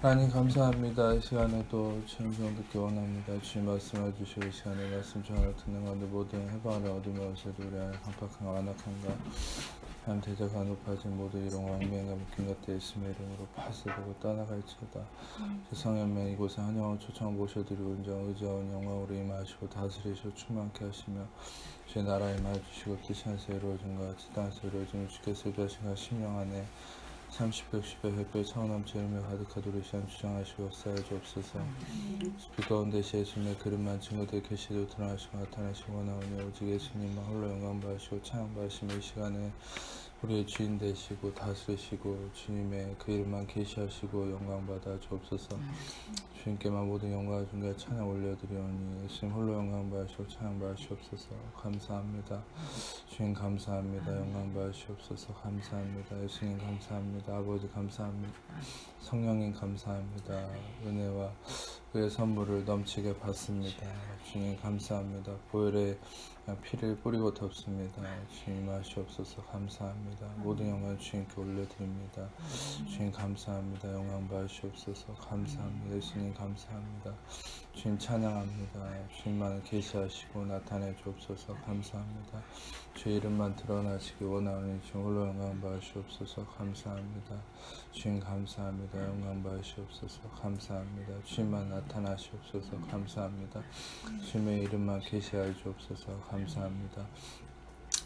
하나님 감사합니다. 이 시간에 또 찬송 듣기 원합니다. 주님 말씀해 주시고 이 시간에 말씀 전을 듣는 가운데 모든 해방을 얻으며 오세도 우리 안에 강팍한 완악한가 하나님 대적과 높아진 모두 이런 왕명과 묶인 것들 예수님의 이름으로 파쇄되고 떠나갈지어다. 세상연맹 이곳에 한영을 초청 모셔드리고 온전 의지하온 영광으로 임하시고 다스리시고 충만케 하시며 주의 나라에 임하주시고 뜻이 하나서 이루어진 것 같이 땅에서 이루어진 주께서 예비하신 심령 안에 30배, 10배, 100배, 차원넘치 열매 가득하도록 우리 시간 주장하시고 역사해 주옵소서. 숲 가운데 예수님의 그릇만 친구들 계시도 드러나시고 나타나시고 나오니 오직 예수님만 홀로 영광 받으시고 찬양 받으시며 이 시간에 우리의 주인 되시고 다스리시고 주님의 그 이름만 계시하시고 영광 받아 주옵소서. 주님께만 모든 영광을 존귀와 찬양 올려드리오니 예수님 홀로 영광 받으시고 찬양 받으시옵소서. 감사합니다. 주님 감사합니다. 영광 받으시옵소서. 감사합니다. 예수님 감사합니다. 아버지 감사합니다. 성령님 감사합니다. 은혜와 그의 선물을 넘치게 받습니다. 주님 감사합니다. 보혈의 피를 뿌리고 덮습니다. 주님 하시옵소서. 감사합니다. 모든 영광 주님께 올려드립니다. 주님 감사합니다. 영광 받으시옵소서. 감사합니다. 예수님 감사합니다. 주님 찬양합니다. 주님만을 계시하시고 나타내 주옵소서. 감사합니다. 주의 이름만 드러나시기 원하오니 주님 홀로 영광 받으시옵소서. 감사합니다. 주님 감사합니다. 영광 받으시옵소서. 감사합니다. 주님만 나타나시옵소서. 감사합니다. 주님의 이름만 계시하여 주옵소서. 감사합니다.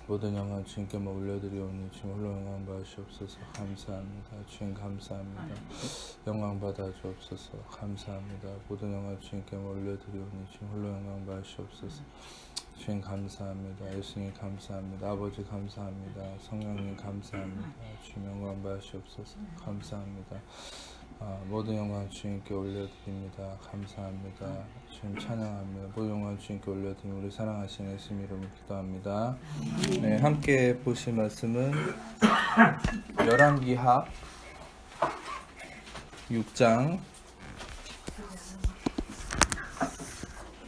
모든 영광 주님께만 올려드리오니 주님 홀로 영광 받으시옵소서. 감사합니다. 주님 감사합니다. 영광 받아 주옵소서. 감사합니다. 모든 영광 주님께만 올려드리오니 주님 홀로 영광 받으시옵소서. 주님 감사합니다. 예수님 감사합니다. 아버지 감사합니다. 성령님 감사합니다. 주님 영광 받으시옵소서. 감사합니다. 모든 영광 주님께 올려드립니다. 감사합니다. 주님 찬양합니다. 모든 영광 주님께 올려드리며 우리 사랑하시는 예수님 이름으로 기도합니다. 네, 함께 보실 말씀은 열왕기하 6장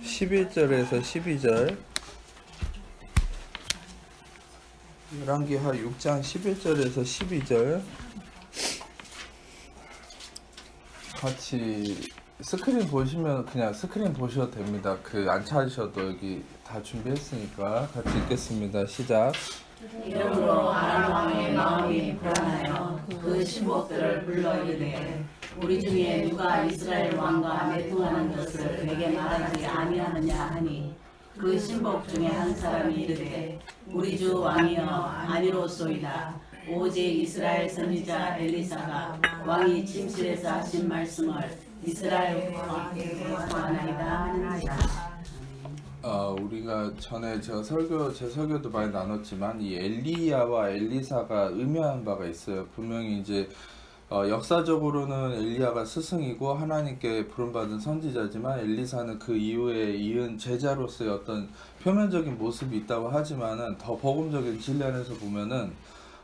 11절에서 12절. 열왕기하 6장 11절에서 12절 같이 스크린 보시면 그냥 스크린 보셔도 됩니다. 안 찾으셔도 여기 다 준비했으니까 같이 읽겠습니다. 시작. 이러므로 아람 왕의 마음이 불안하여 그 신복들을 불러 이르되 우리 중에 누가 이스라엘 왕과 매통하는 것을 내게 말하지 아니하느냐 하니 그 신복 중에 한 사람이 이르되 우리 주 왕이여 아니로소이다. 오직 이스라엘 선지자 엘리사가 왕이 침실에서 하신 말씀을 이스라엘 왕에게 전하나이다 하느니라. 우리가 전에 제 설교도 많이 나눴지만 이 엘리야와 엘리사가 의미하는 바가 있어요. 분명히 이제 역사적으로는 엘리야가 스승이고 하나님께 부름받은 선지자지만 엘리사는 그 이후에 이은 제자로서의 어떤 표면적인 모습이 있다고 하지만은 더 복음적인 진리안에서 보면은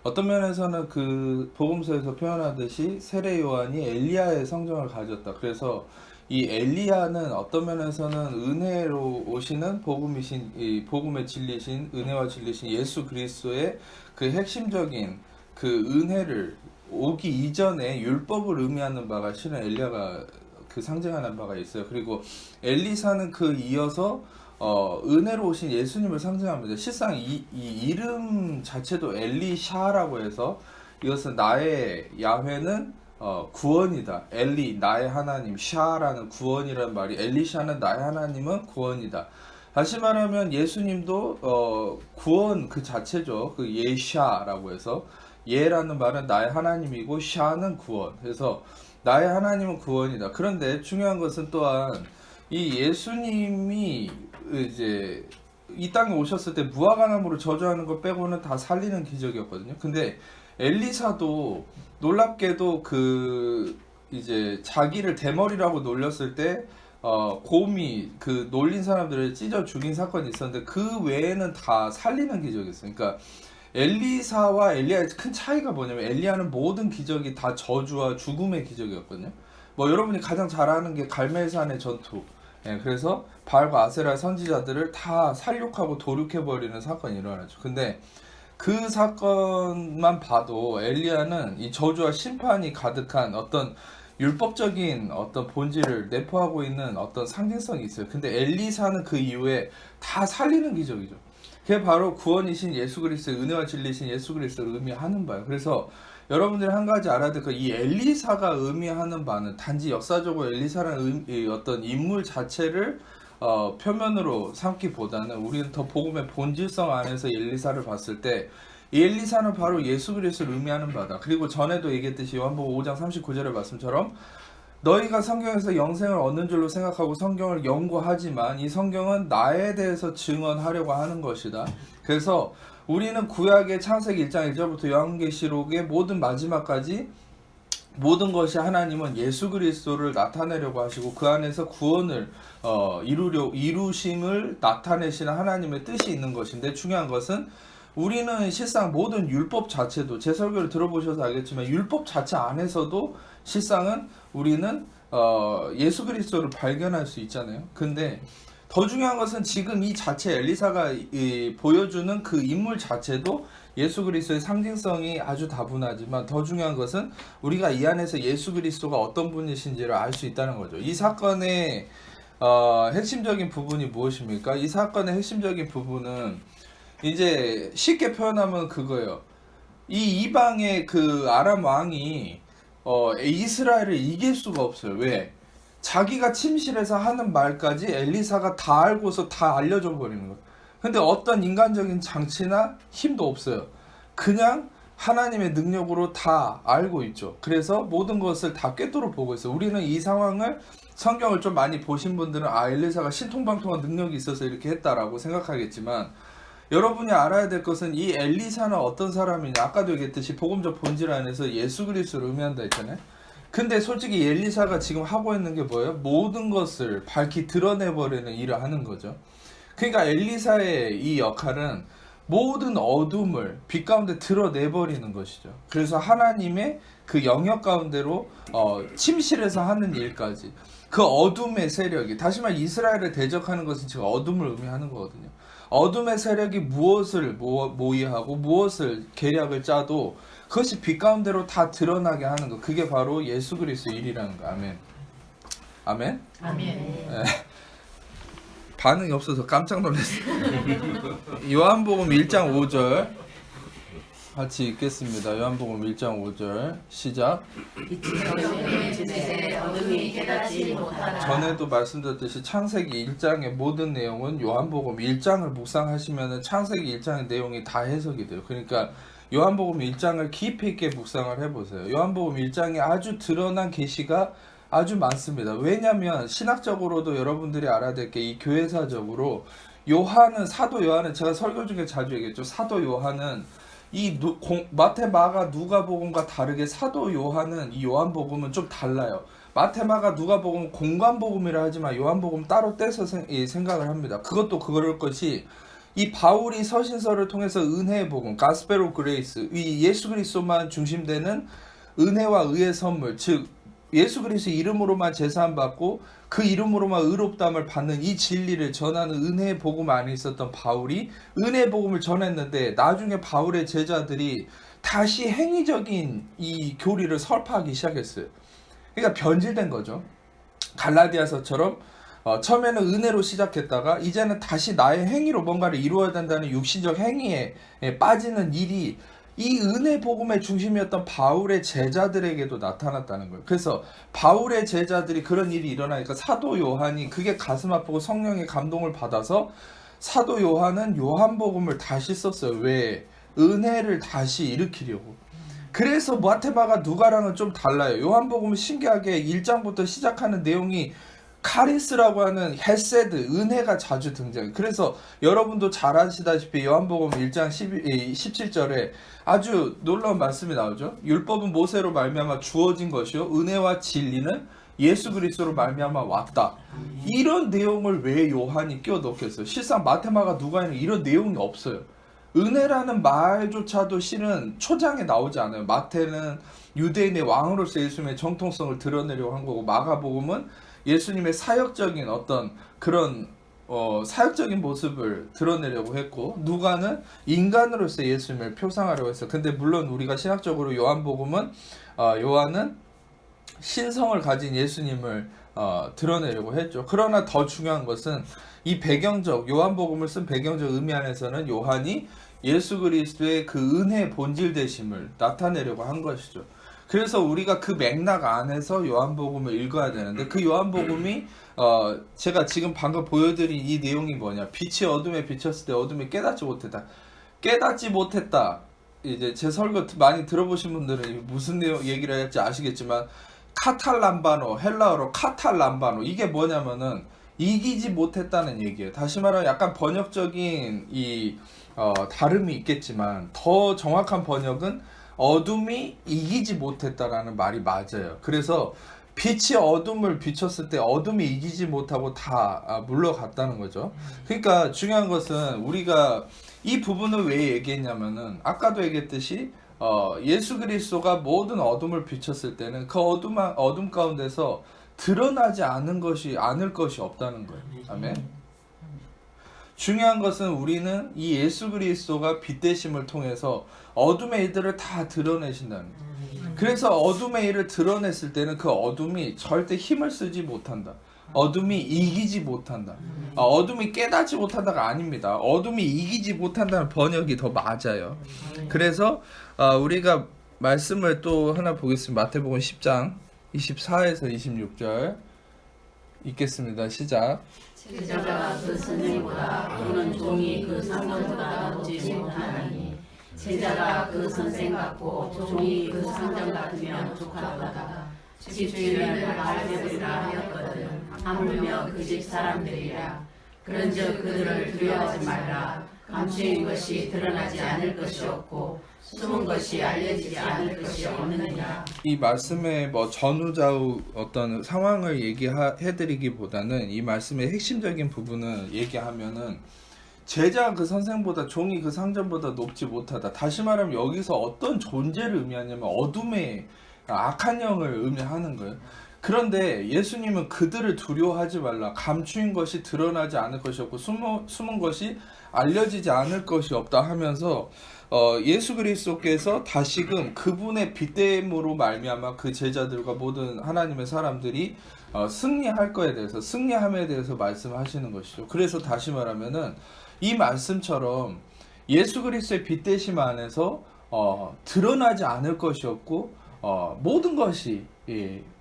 어떤 면에서는 그 복음서에서 표현하듯이 세례 요한이 엘리야의 성정을 가졌다. 그래서 이 엘리야는 어떤 면에서는 은혜로 오시는 복음의 진리신 은혜와 진리신 예수 그리스도의 그 핵심적인 그 은혜를 오기 이전에 율법을 의미하는 바가 실은 엘리야가 그 상징하는 바가 있어요. 그리고 엘리사는 그 이어서 은혜로 오신 예수님을 상징합니다. 실상 이 이름 자체도 엘리샤라고 해서 이것은 나의 야훼는 구원이다. 엘리 나의 하나님, 샤라는 구원이란 말이 엘리샤는 나의 하나님은 구원이다. 다시 말하면 예수님도 구원 그 자체죠. 그 예샤라고 해서 예라는 말은 나의 하나님이고 샤는 구원. 그래서 나의 하나님은 구원이다. 그런데 중요한 것은 또한 이 예수님이 이제 이 땅에 오셨을 때 무화과나무로 저주하는 것 빼고는 다 살리는 기적이었거든요. 근데 엘리사도 놀랍게도 이제 자기를 대머리라고 놀렸을 때 곰이 그 놀린 사람들을 찢어 죽인 사건이 있었는데 그 외에는 다 살리는 기적이었어요. 그러니까 엘리사와 엘리야의 큰 차이가 뭐냐면 엘리야는 모든 기적이 다 저주와 죽음의 기적이었거든요. 뭐 여러분이 가장 잘 아는 게 갈멜산의 전투. 예, 그래서 바알과 아세라 선지자들을 다 살육하고 도륙해버리는 사건이 일어나죠. 근데 그 사건만 봐도 엘리야는 이 저주와 심판이 가득한 어떤 율법적인 어떤 본질을 내포하고 있는 어떤 상징성이 있어요. 근데 엘리사는 그 이후에 다 살리는 기적이죠. 그게 바로 구원이신 예수 그리스도의 은혜와 진리신 예수 그리스도를 의미하는 바예요. 그래서 여러분들이 한 가지 알아야 될 거, 이 엘리사가 의미하는 바는 단지 역사적으로 엘리사라는 이 어떤 인물 자체를 표면으로 삼기보다는 우리는 더 복음의 본질성 안에서 엘리사를 봤을 때 이 엘리사는 바로 예수 그리스도를 의미하는 바다. 그리고 전에도 얘기했듯이 요한복음 5장 39절의 말씀처럼 너희가 성경에서 영생을 얻는 줄로 생각하고 성경을 연구하지만 이 성경은 나에 대해서 증언하려고 하는 것이다. 그래서 우리는 구약의 창세기 1장 1절부터 요한계시록의 모든 마지막까지 모든 것이 하나님은 예수 그리스도를 나타내려고 하시고 그 안에서 구원을 이루심을 나타내시는 하나님의 뜻이 있는 것인데, 중요한 것은 우리는 실상 모든 율법 자체도, 제 설교를 들어보셔서 알겠지만 율법 자체 안에서도 실상은 우리는 예수 그리스도를 발견할 수 있잖아요. 근데 더 중요한 것은 지금 이 자체 엘리사가 보여주는 그 인물 자체도 예수 그리스도의 상징성이 아주 다분하지만 더 중요한 것은 우리가 이 안에서 예수 그리스도가 어떤 분이신지를 알 수 있다는 거죠. 이 사건의 핵심적인 부분이 무엇입니까? 이 사건의 핵심적인 부분은 이제 쉽게 표현하면 그거예요. 이 이방의 그 아람 왕이 이스라엘을 이길 수가 없어요. 왜? 자기가 침실에서 하는 말까지 엘리사가 다 알고서 다 알려줘 버리는 거예요. 근데 어떤 인간적인 장치나 힘도 없어요. 그냥 하나님의 능력으로 다 알고 있죠. 그래서 모든 것을 다 꿰뚫어 보고 있어요. 우리는 이 상황을, 성경을 좀 많이 보신 분들은 엘리사가 신통방통한 능력이 있어서 이렇게 했다라고 생각하겠지만, 여러분이 알아야 될 것은 이 엘리사는 어떤 사람이냐. 아까도 얘기했듯이 복음적 본질 안에서 예수 그리스도를 의미한다 했잖아요. 근데 솔직히 엘리사가 지금 하고 있는 게 뭐예요? 모든 것을 밝히 드러내버리는 일을 하는 거죠. 그러니까 엘리사의 이 역할은 모든 어둠을 빛 가운데 드러내버리는 것이죠. 그래서 하나님의 그 영역 가운데로 침실에서 하는 일까지, 그 어둠의 세력이, 다시 말해 이스라엘을 대적하는 것은 지금 어둠을 의미하는 거거든요. 어둠의 세력이 무엇을 모의하고 무엇을 계략을 짜도 그것이 빛 가운데로 다 드러나게 하는 것, 그게 바로 예수 그리스도의 일이라는 거. 아멘. 아멘. 아멘. 네. 반응이 없어서 깜짝 놀랐어요. 요한복음 1장 5절 같이 읽겠습니다. 요한복음 1장 5절 시작. 전에도 말씀드렸듯이 창세기 1장의 모든 내용은 요한복음 1장을 묵상하시면 창세기 1장의 내용이 다 해석이 돼요. 그러니까 요한복음 1장을 깊이 있게 묵상을 해보세요. 요한복음 1장에 아주 드러난 계시가 아주 많습니다. 왜냐하면 신학적으로도 여러분들이 알아야 될 게, 이 교회사적으로 요한은, 사도 요한은, 제가 설교 중에 자주 얘기했죠. 사도 요한은 이 마태, 마가, 누가복음과 다르게 사도 요한은, 이 요한복음은 좀 달라요. 마태, 마가, 누가복음은 공관복음이라 하지만 요한복음 따로 떼서 생각을 합니다. 그것도 그럴 것이, 이 바울이 서신서를 통해서 은혜의 복음, 가스펠 오브 그레이스, 이 예수 그리스도만 중심되는 은혜와 의의 선물, 즉 예수 그리스도 이름으로만 제사함 받고 그 이름으로만 의롭다함을 받는 이 진리를 전하는 은혜의 복음 안에 있었던 바울이 은혜의 복음을 전했는데, 나중에 바울의 제자들이 다시 행위적인 이 교리를 설파하기 시작했어요. 그러니까 변질된 거죠. 갈라디아서처럼 처음에는 은혜로 시작했다가 이제는 다시 나의 행위로 뭔가를 이루어야 된다는 육신적 행위에 빠지는 일이 이 은혜 복음의 중심이었던 바울의 제자들에게도 나타났다는 거예요. 그래서 바울의 제자들이 그런 일이 일어나니까 사도 요한이 그게 가슴 아프고 성령의 감동을 받아서 사도 요한은 요한복음을 다시 썼어요. 왜? 은혜를 다시 일으키려고. 그래서 마테마가 누가랑은 좀 달라요. 요한복음은 신기하게 1장부터 시작하는 내용이 카리스라고 하는 헤세드, 은혜가 자주 등장해요. 그래서 여러분도 잘 아시다시피 요한복음 1장 17절에 아주 놀라운 말씀이 나오죠. 율법은 모세로 말미암아 주어진 것이요 은혜와 진리는 예수 그리스도로 말미암아 왔다. 이런 내용을 왜 요한이 끼워 넣겠어요? 실상 마테마가 누가에는 이런 내용이 없어요. 은혜라는 말조차도 실은 초장에 나오지 않아요. 마태는 유대인의 왕으로서 예수님의 정통성을 드러내려고 한 거고, 마가복음은 예수님의 사역적인 어떤 그런 사역적인 모습을 드러내려고 했고, 누가는 인간으로서 예수님을 표상하려고 했어요. 근데 물론 우리가 신학적으로 요한복음은 요한은 신성을 가진 예수님을 드러내려고 했죠. 그러나 더 중요한 것은 이 배경적, 요한복음을 쓴 배경적 의미 안에서는 요한이 예수 그리스도의 그 은혜의 본질 되심을 나타내려고 한 것이죠. 그래서 우리가 그 맥락 안에서 요한복음을 읽어야 되는데, 그 요한복음이 제가 지금 방금 보여드린 이 내용이 뭐냐, 빛이 어둠에 비쳤을 때 어둠이 깨닫지 못했다. 이제 제 설교 많이 들어보신 분들은 무슨 내용 얘기를 할지 아시겠지만, 카탈람바노, 헬라어로 카탈람바노, 이게 뭐냐면은 이기지 못했다는 얘기예요. 다시 말하면 약간 번역적인 다름이 있겠지만, 더 정확한 번역은 어둠이 이기지 못했다라는 말이 맞아요. 그래서 빛이 어둠을 비췄을 때 어둠이 이기지 못하고 다 물러갔다는 거죠. 그러니까 중요한 것은 우리가 이 부분을 왜 얘기했냐면은, 아까도 얘기했듯이 예수 그리스도가 모든 어둠을 비췄을 때는 그 어둠 가운데서 드러나지 않을 것이 없다는 거예요. 아멘. 중요한 것은 우리는 이 예수 그리스도가 빛 되심을 통해서 어둠의 일들을 다 드러내신다는 거예요. 그래서 어둠의 일을 드러냈을 때는 그 어둠이 절대 힘을 쓰지 못한다. 어둠이 이기지 못한다. 어둠이 깨닫지 못한다가 아닙니다. 어둠이 이기지 못한다는 번역이 더 맞아요. 그래서 우리가 말씀을 또 하나 보겠습니다. 마태복음 10장 24에서 26절 읽겠습니다. 시작. 제자가 그 선생보다 또는 종이 그 상전보다 높지 못하니, 제자가 그 선생 같고 종이 그 상전 같으면 족하도다. 집주인을 발해버리라 하였거든. 하물며 그 집 사람들이라. 그런즉 그들을 두려워하지 말라. 감추인 것이 드러나지 않을 것이 없고 숨은 것이 알려지지 않을 것이 없느니라. 이 말씀의 전후좌우 어떤 상황을 얘기해드리기보다는 이 말씀의 핵심적인 부분을 얘기하면은, 제자가 그 선생보다 종이 그 상전보다 높지 못하다. 다시 말하면 여기서 어떤 존재를 의미하냐면 어둠의 악한 영을 의미하는 거예요. 그런데 예수님은 그들을 두려워하지 말라. 감추인 것이 드러나지 않을 것이 없고 숨은 것이 알려지지 않을 것이 없다 하면서 예수 그리스도께서 다시금 그분의 빛됨으로 말미암아 그 제자들과 모든 하나님의 사람들이 승리할 거에 대해서, 승리함에 대해서 말씀하시는 것이죠. 그래서 다시 말하면은 이 말씀처럼 예수 그리스도의 빛되심 안에서 드러나지 않을 것이 없고 모든 것이,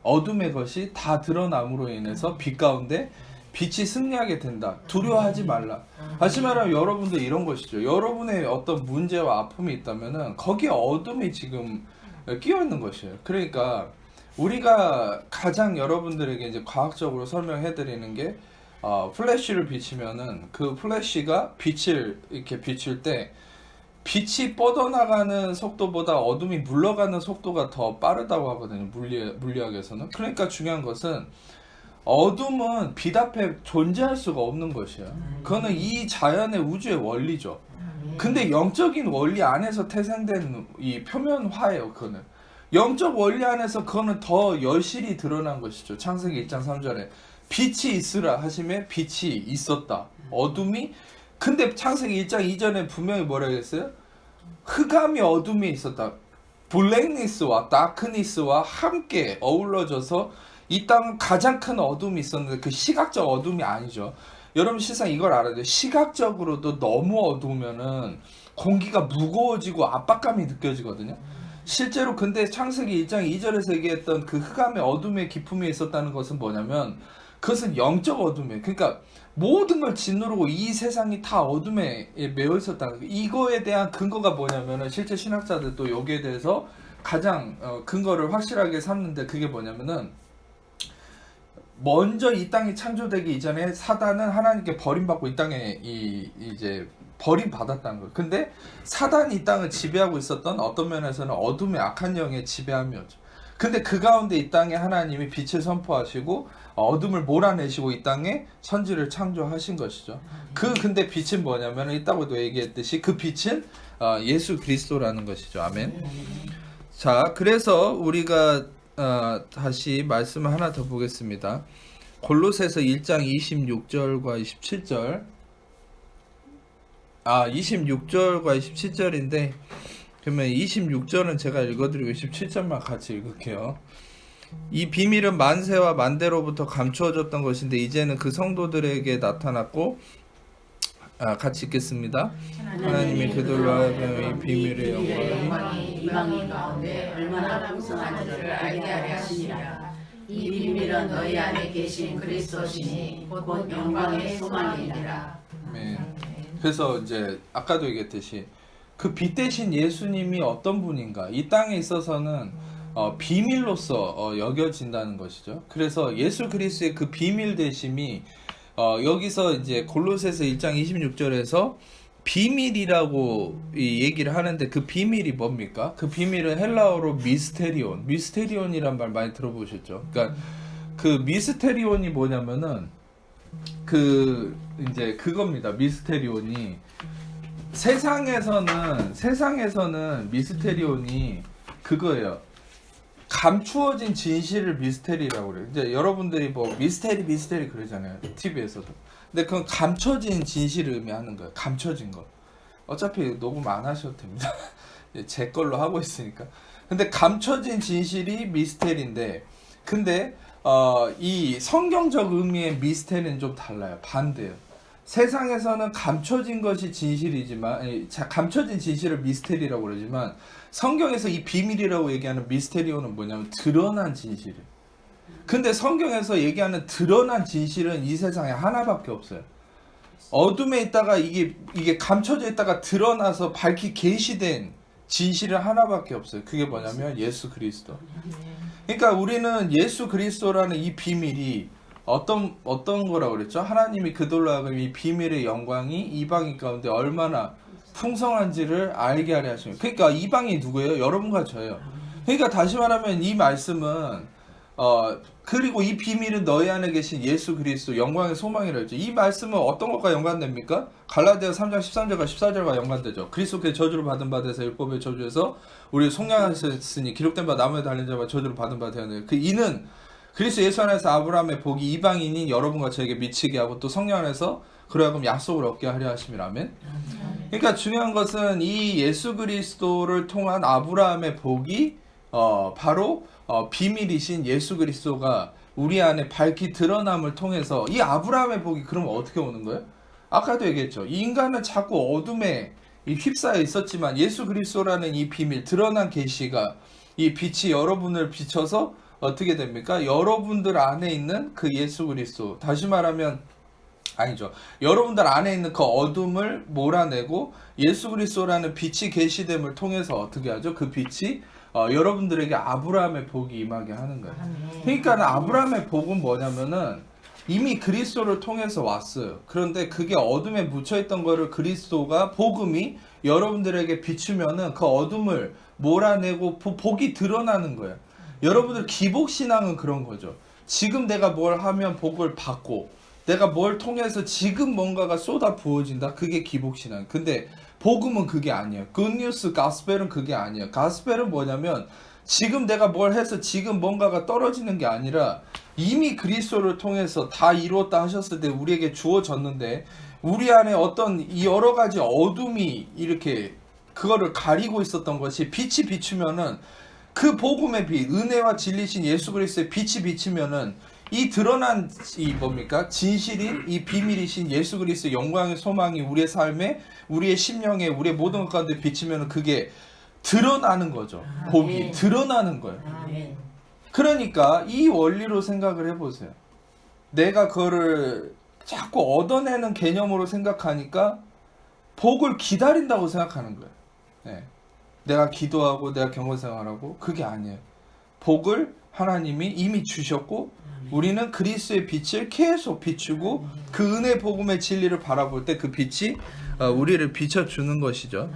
어둠의 것이 다 드러남으로 인해서 빛 가운데 빛이 승리하게 된다. 두려워하지 말라. 다시 말하면 여러분도 이런 것이죠. 여러분의 어떤 문제와 아픔이 있다면은 거기에 어둠이 지금 끼어 있는 것이에요. 그러니까 우리가 가장 여러분들에게 이제 과학적으로 설명해 드리는 게, 플래시를 비치면은 그 플래시가 빛을 이렇게 비출 때 빛이 뻗어나가는 속도보다 어둠이 물러가는 속도가 더 빠르다고 하거든요. 물리학에서는. 그러니까 중요한 것은 어둠은 빛 앞에 존재할 수가 없는 것이에요. 그거는 이 자연의 우주의 원리죠. 근데 영적인 원리 안에서 태생된 이 표면화예요. 그거는 영적 원리 안에서 그거는 더 여실히 드러난 것이죠. 창세기 1장 3절에 빛이 있으라 하시면 빛이 있었다. 어둠이, 근데 창세기 1장 2절에 분명히 뭐라고 했어요? 흑암이 어둠이 있었다. 블랙니스와 다크니스와 함께 어우러져서 이 땅은 가장 큰 어둠이 있었는데, 그 시각적 어둠이 아니죠. 여러분 실상 이걸 알아야 돼요. 시각적으로도 너무 어두우면은 공기가 무거워지고 압박감이 느껴지거든요. 실제로 근데 창세기 1장 2절에서 얘기했던 그 흑암의 어둠의 기품이 있었다는 것은 뭐냐면, 그것은 영적 어둠이에요. 그러니까 모든 걸 짓누르고 이 세상이 다 어둠에 매여 있었다는 거예요. 이거에 대한 근거가 뭐냐면은, 실제 신학자들도 여기에 대해서 가장 근거를 확실하게 삼는데, 그게 뭐냐면은, 먼저 이 땅이 창조되기 이전에 사단은 하나님께 버림받고 이 땅에 이제 버림받았다는 거예요. 근데 사단이 이 땅을 지배하고 있었던 어떤 면에서는 어둠의 악한 영의 지배함이었죠. 근데 그 가운데 이 땅에 하나님이 빛을 선포하시고 어둠을 몰아내시고 이 땅에 선지를 창조하신 것이죠. 근데 빛은 뭐냐면, 이따고도 얘기했듯이 그 빛은 예수 그리스도라는 것이죠. 아멘. 자, 그래서 우리가 다시 말씀을 하나 더 보겠습니다. 골로새서 1장 26절과 27절. 26절과 27절인데, 그러면 26절은 제가 읽어드리고 27절만 같이 읽을게요. 이 비밀은 만세와 만대로부터 감추어졌던 것인데 이제는 그 성도들에게 나타났고 같이 읽겠습니다. 하나님이 그들로 하여금 이 비밀의 영광이 이방인 가운데 얼마나 풍성한지를 알게 하려 하시니라. 이 비밀은 너희 안에 계신 그리스도시니 곧 영광의 소망이니라. 그래서 이제 아까도 얘기했듯이 그 빛 대신 예수님이 어떤 분인가, 이 땅에 있어서는 비밀로서 여겨진다는 것이죠. 그래서 예수 그리스도의 그 비밀 되심이 여기서 이제 골로새서 1장 26절에서 비밀이라고 이 얘기를 하는데, 그 비밀이 뭡니까? 그 비밀은 헬라어로 미스테리온이란 말 많이 들어보셨죠? 그러니까 그 미스테리온이 뭐냐면은 그 이제 그겁니다. 미스테리온이 세상에서는 미스테리온이 그거예요. 감추어진 진실을 미스테리라고 그래요. 이제 여러분들이 뭐 미스테리 그러잖아요. TV에서도. 근데 그건 감춰진 진실을 의미하는 거예요. 감춰진 거. 어차피 녹음 안 하셔도 됩니다. 제 걸로 하고 있으니까. 근데 감춰진 진실이 미스테리인데, 근데 이 성경적 의미의 미스테리는 좀 달라요. 반대예요. 세상에서는 감춰진 것이 진실이지만, 감춰진 진실을 미스테리라고 그러지만, 성경에서 이 비밀이라고 얘기하는 미스테리오는 뭐냐면 드러난 진실이에요. 근데 성경에서 얘기하는 드러난 진실은 이 세상에 하나밖에 없어요. 어둠에 있다가 이게 감춰져 있다가 드러나서 밝히 계시된 진실은 하나밖에 없어요. 그게 뭐냐면 예수 그리스도. 그러니까 우리는 예수 그리스도라는 이 비밀이 어떤 거라고 그랬죠? 하나님이 그들로 하여금 이 비밀의 영광이 이방인 가운데 얼마나 풍성한지를 알게 하려 하십니다. 그러니까 이방이 누구예요? 여러분과 저예요. 그러니까 다시 말하면 이 말씀은 그리고 이 비밀은 너희 안에 계신 예수 그리스도 영광의 소망이라 했죠. 이 말씀은 어떤 것과 연관됩니까? 갈라디아 3장 13절과 14절과 연관되죠. 그리스도께 저주를 받은 바 되사 율법의 저주에서 우리 속량하셨으니 기록된 바 나무에 달린 자와 저주를 받은 바 되었느니라. 그 이는 그리스도 예수 안에서 아브라함의 복이 이방인인 여러분과 저에게 미치게 하고 또 성령 안에서 그러하금 약속을 얻게 하려 하심이라. 아멘. 그러니까 중요한 것은 이 예수 그리스도를 통한 아브라함의 복이 바로 비밀이신 예수 그리스도가 우리 안에 밝히 드러남을 통해서, 이 아브라함의 복이 그러면 어떻게 오는 거예요? 아까도 얘기했죠. 이 인간은 자꾸 어둠에 휩싸여 있었지만 예수 그리스도라는 이 비밀, 드러난 계시가, 이 빛이 여러분을 비춰서 어떻게 됩니까? 여러분들 안에 있는 그 예수 그리스도, 다시 말하면 아니죠. 여러분들 안에 있는 그 어둠을 몰아내고 예수 그리스도라는 빛이 계시됨을 통해서 어떻게 하죠? 그 빛이 여러분들에게 아브라함의 복이 임하게 하는 거예요. 그러니까 아브라함의 복은 뭐냐면은 이미 그리스도를 통해서 왔어요. 그런데 그게 어둠에 묻혀있던 거를 그리스도가, 복음이 여러분들에게 비추면은 그 어둠을 몰아내고 복이 드러나는 거예요. 여러분들 기복신앙은 그런 거죠. 지금 내가 뭘 하면 복을 받고, 내가 뭘 통해서 지금 뭔가가 쏟아 부어진다. 그게 기복신앙. 근데 복음은 그게 아니에요. 굿뉴스, 가스펠은 그게 아니에요. 가스펠은 뭐냐면 지금 내가 뭘 해서 지금 뭔가가 떨어지는 게 아니라 이미 그리스도를 통해서 다 이루었다 하셨을 때 우리에게 주어졌는데, 우리 안에 어떤 이 여러 가지 어둠이 이렇게 그거를 가리고 있었던 것이 빛이 비추면은, 그 복음의 빛, 은혜와 진리신 예수 그리스도의 빛이 비치면은 이 드러난 이 뭡니까? 진실인 이 비밀이신 예수 그리스도의 영광의 소망이 우리의 삶에, 우리의 심령에, 우리의 모든 것 가운데 비치면은 그게 드러나는 거죠. 복이 드러나는 거예요. 그러니까 이 원리로 생각을 해보세요. 내가 그거를 자꾸 얻어내는 개념으로 생각하니까 복을 기다린다고 생각하는 거예요. 네. 내가 기도하고 내가 경건생활하고, 그게 아니에요. 복을 하나님이 이미 주셨고 우리는 그리스도의 빛을 계속 비추고 그 은혜 복음의 진리를 바라볼 때 그 빛이 우리를 비춰주는 것이죠.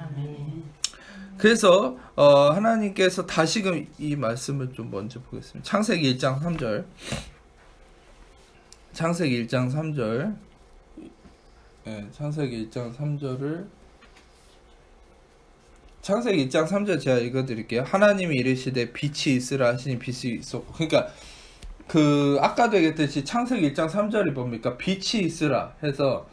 그래서 하나님께서 다시금 이 말씀을 좀 먼저 보겠습니다. 창세기 1장 3절. 창세기 1장 3절. 창세기 1장 3절을 창세기 1장 3절 제가 읽어드릴게요. 하나님이 이르시되 빛이 있으라 하시니 빛이 있었고. 그러니까 그 아까도 얘기했듯이 창세기 1장 3절이 뭡니까? 빛이 있으라 해서,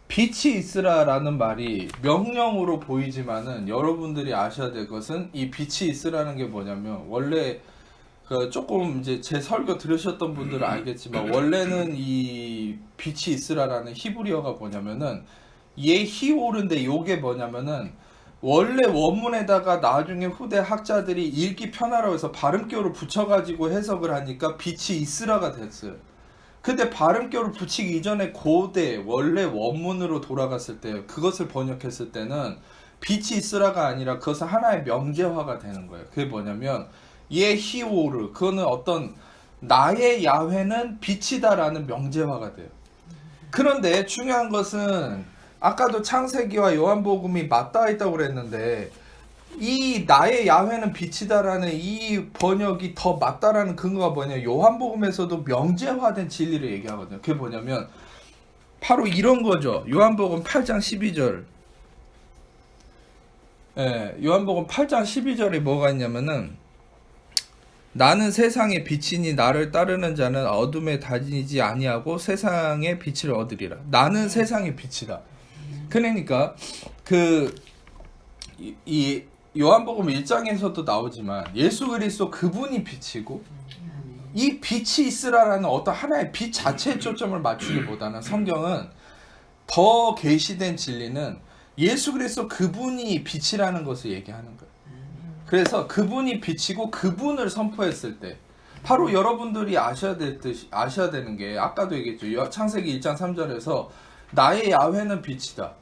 빛이 있으라라는 말이 명령으로 보이지만은 여러분들이 아셔야 될 것은 이 빛이 있으라는 게 뭐냐면, 원래 조금 이제 제 설교 들으셨던 분들은 알겠지만 원래는 이 빛이 있으라라는 히브리어가 뭐냐면은 예히오르인데 요게 뭐냐면은 원래 원문에다가 나중에 후대 학자들이 읽기 편하라고 해서 발음교를 붙여가지고 해석을 하니까 빛이 있으라가 됐어요. 근데 발음교를 붙이기 이전에 고대 원래 원문으로 돌아갔을 때 그것을 번역했을 때는 빛이 있으라가 아니라 그것은 하나의 명제화가 되는 거예요. 그게 뭐냐면 예히오르, 그거는 어떤 나의 야훼는 빛이다라는 명제화가 돼요. 그런데 중요한 것은 아까도 창세기와 요한복음이 맞닿아 있다고 그랬는데 이 나의 야훼는 빛이다라는 이 번역이 더 맞다라는 근거가 뭐냐, 요한복음에서도 명제화된 진리를 얘기하거든요. 그게 뭐냐면 바로 이런 거죠. 요한복음 8장 12절. 요한복음 8장 12절에 뭐가 있냐면은 나는 세상의 빛이니 나를 따르는 자는 어둠에 다니지 아니하고 세상의 빛을 얻으리라. 나는 세상의 빛이다. 그러니까 이 요한복음 1장에서도 나오지만 예수 그리스도 그분이 빛이고 이 빛이 있으라라는 어떤 하나의 빛 자체에 초점을 맞추기보다는 성경은 더 계시된 진리는 예수 그리스도 그분이 빛이라는 것을 얘기하는 거예요. 그래서 그분이 빛이고 그분을 선포했을 때 바로 여러분들이 아셔야 되는 게 아까도 얘기했죠. 창세기 1장 3절에서 나의 야훼는 빛이다.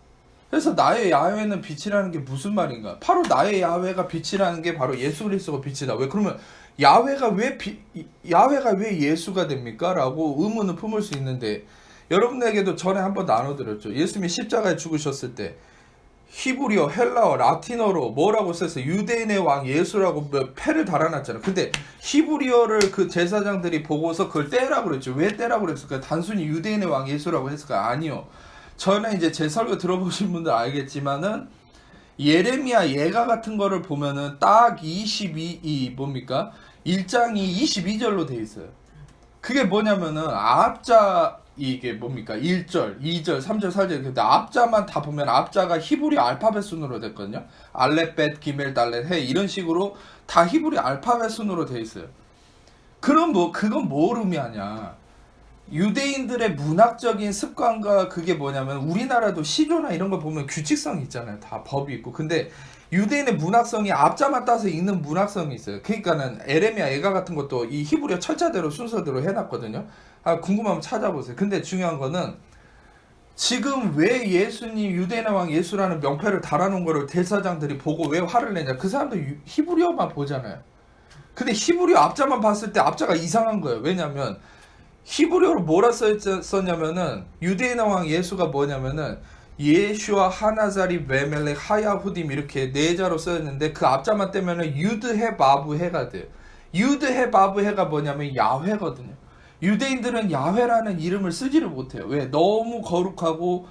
그래서 나의 야훼는 빛이라는 게 무슨 말인가? 바로 나의 야훼가 빛이라는 게 바로 예수 그리스도가 빛이다. 왜 그러면 야훼가 왜 예수가 됩니까? 라고 의문을 품을 수 있는데 여러분에게도 전에 한번 나눠드렸죠. 예수님이 십자가에 죽으셨을 때 히브리어, 헬라어, 라틴어로 뭐라고 써서 유대인의 왕 예수라고 패를 달아놨잖아요. 근데 히브리어를 그 제사장들이 보고서 그걸 떼라고 그랬죠. 왜 떼라고 그랬을까요? 단순히 유대인의 왕 예수라고 했을까요? 아니요. 전에 이제 제 설교 들어보신 분들 알겠지만은 예레미야 예가 같은 거를 보면은 딱 1장이 22절로 돼 있어요. 그게 뭐냐면은 앞자 이게 뭡니까? 1절, 2절, 3절, 4절. 근데 앞자만 다 보면 앞자가 히브리 알파벳 순으로 됐거든요. 알렛, 기멜, 달렛, 해 이런 식으로 다 히브리 알파벳 순으로 돼 있어요. 그럼 그건 뭘 의미하냐? 유대인들의 문학적인 습관과 그게 뭐냐면 우리나라도 시조나 이런 거 보면 규칙성이 있잖아요. 다 법이 있고. 근데 유대인의 문학성이 앞자만 따서 읽는 문학성이 있어요. 그러니까는 에레미야 예가 같은 것도 이 히브리어 철자대로 순서대로 해놨거든요. 궁금하면 찾아보세요. 근데 중요한 거는 지금 왜 예수님 유대인의 왕 예수라는 명패를 달아놓은 거를 대사장들이 보고 왜 화를 내냐. 그 사람들 히브리어만 보잖아요. 근데 히브리어 앞자만 봤을 때 앞자가 이상한 거예요. 왜냐면 히브리어로 뭐라 썼냐면은 유대인의 왕 예수가 뭐냐면은 예슈아 하나자리 메멜렉 하야후딤 이렇게 네 자로 써있는데 그 앞자만 떼면은 유드해 바브해가 돼요. 유드해 바브해가 뭐냐면 야훼거든요. 유대인들은 야훼라는 이름을 쓰지를 못해요. 왜? 너무 거룩하고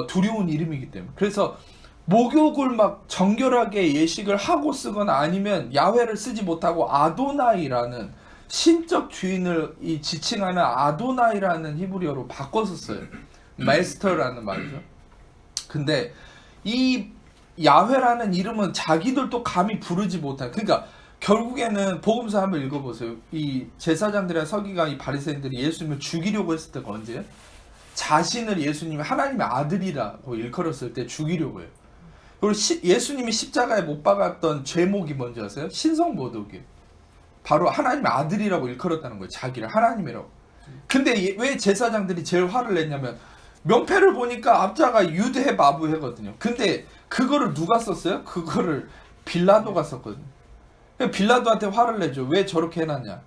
두려운 이름이기 때문에. 그래서 목욕을 막 정결하게 예식을 하고 쓰거나 아니면 야훼를 쓰지 못하고 아도나이라는 신적 주인을 지칭하는 아도나이라는 히브리어로 바꿔서 써요. 마스터라는 말이죠. 근데 이 야훼라는 이름은 자기들도 감히 부르지 못한, 그러니까 결국에는 복음서 한번 읽어보세요. 이 제사장들이나 서기관, 이 바리새인들이 예수님을 죽이려고 했을 때가 언제예요? 자신을 예수님이 하나님의 아들이라고 일컬었을 때 죽이려고 해요. 그리고 예수님이 십자가에 못 박았던 죄목이 뭔지 아세요? 신성모독이에요. 바로 하나님의 아들이라고 일컬었다는 거예요. 자기를 하나님이라고. 근데 왜 제사장들이 제일 화를 냈냐면 명패를 보니까 앞자가 유드해 바브해거든요. 근데 그거를 누가 썼어요? 그거를 빌라도가 썼거든요. 빌라도한테 화를 내죠. 왜 저렇게 해놨냐.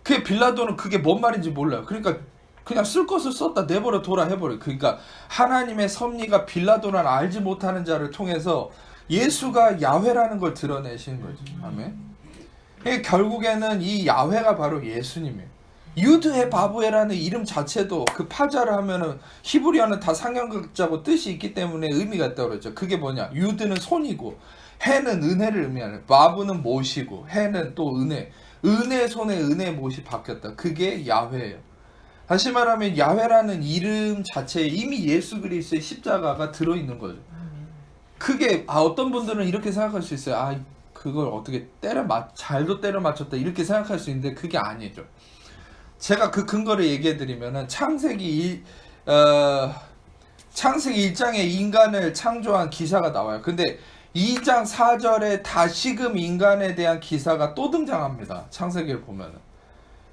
그게 빌라도는 그게 뭔 말인지 몰라요. 그러니까 그냥 쓸 것을 썼다 내버려 둬라 해버려요. 그러니까 하나님의 섭리가 빌라도는 알지 못하는 자를 통해서 예수가 야훼라는 걸 드러내시는 거죠. 아멘. 결국에는 이 야훼가 바로 예수님이에요. 유드해 바브에라는 이름 자체도 그 파자를 하면은 히브리어는 다 상형극자고 뜻이 있기 때문에 의미가 있다고 그랬죠. 그게 뭐냐? 유드는 손이고 해는 은혜를 의미하는, 바브는 못이고 해는 또 은혜. 은혜 손에 은혜 못이 바뀌었다. 그게 야훼예요. 다시 말하면 야훼라는 이름 자체에 이미 예수 그리스도의 십자가가 들어있는 거죠. 그게 어떤 분들은 이렇게 생각할 수 있어요. 그걸 어떻게 잘도 때려 맞췄다 이렇게 생각할 수 있는데 그게 아니죠. 제가 그 근거를 얘기해 드리면은 창세기 1장에 인간을 창조한 기사가 나와요. 근데 2장 4절에 다시금 인간에 대한 기사가 또 등장합니다. 창세기를 보면은.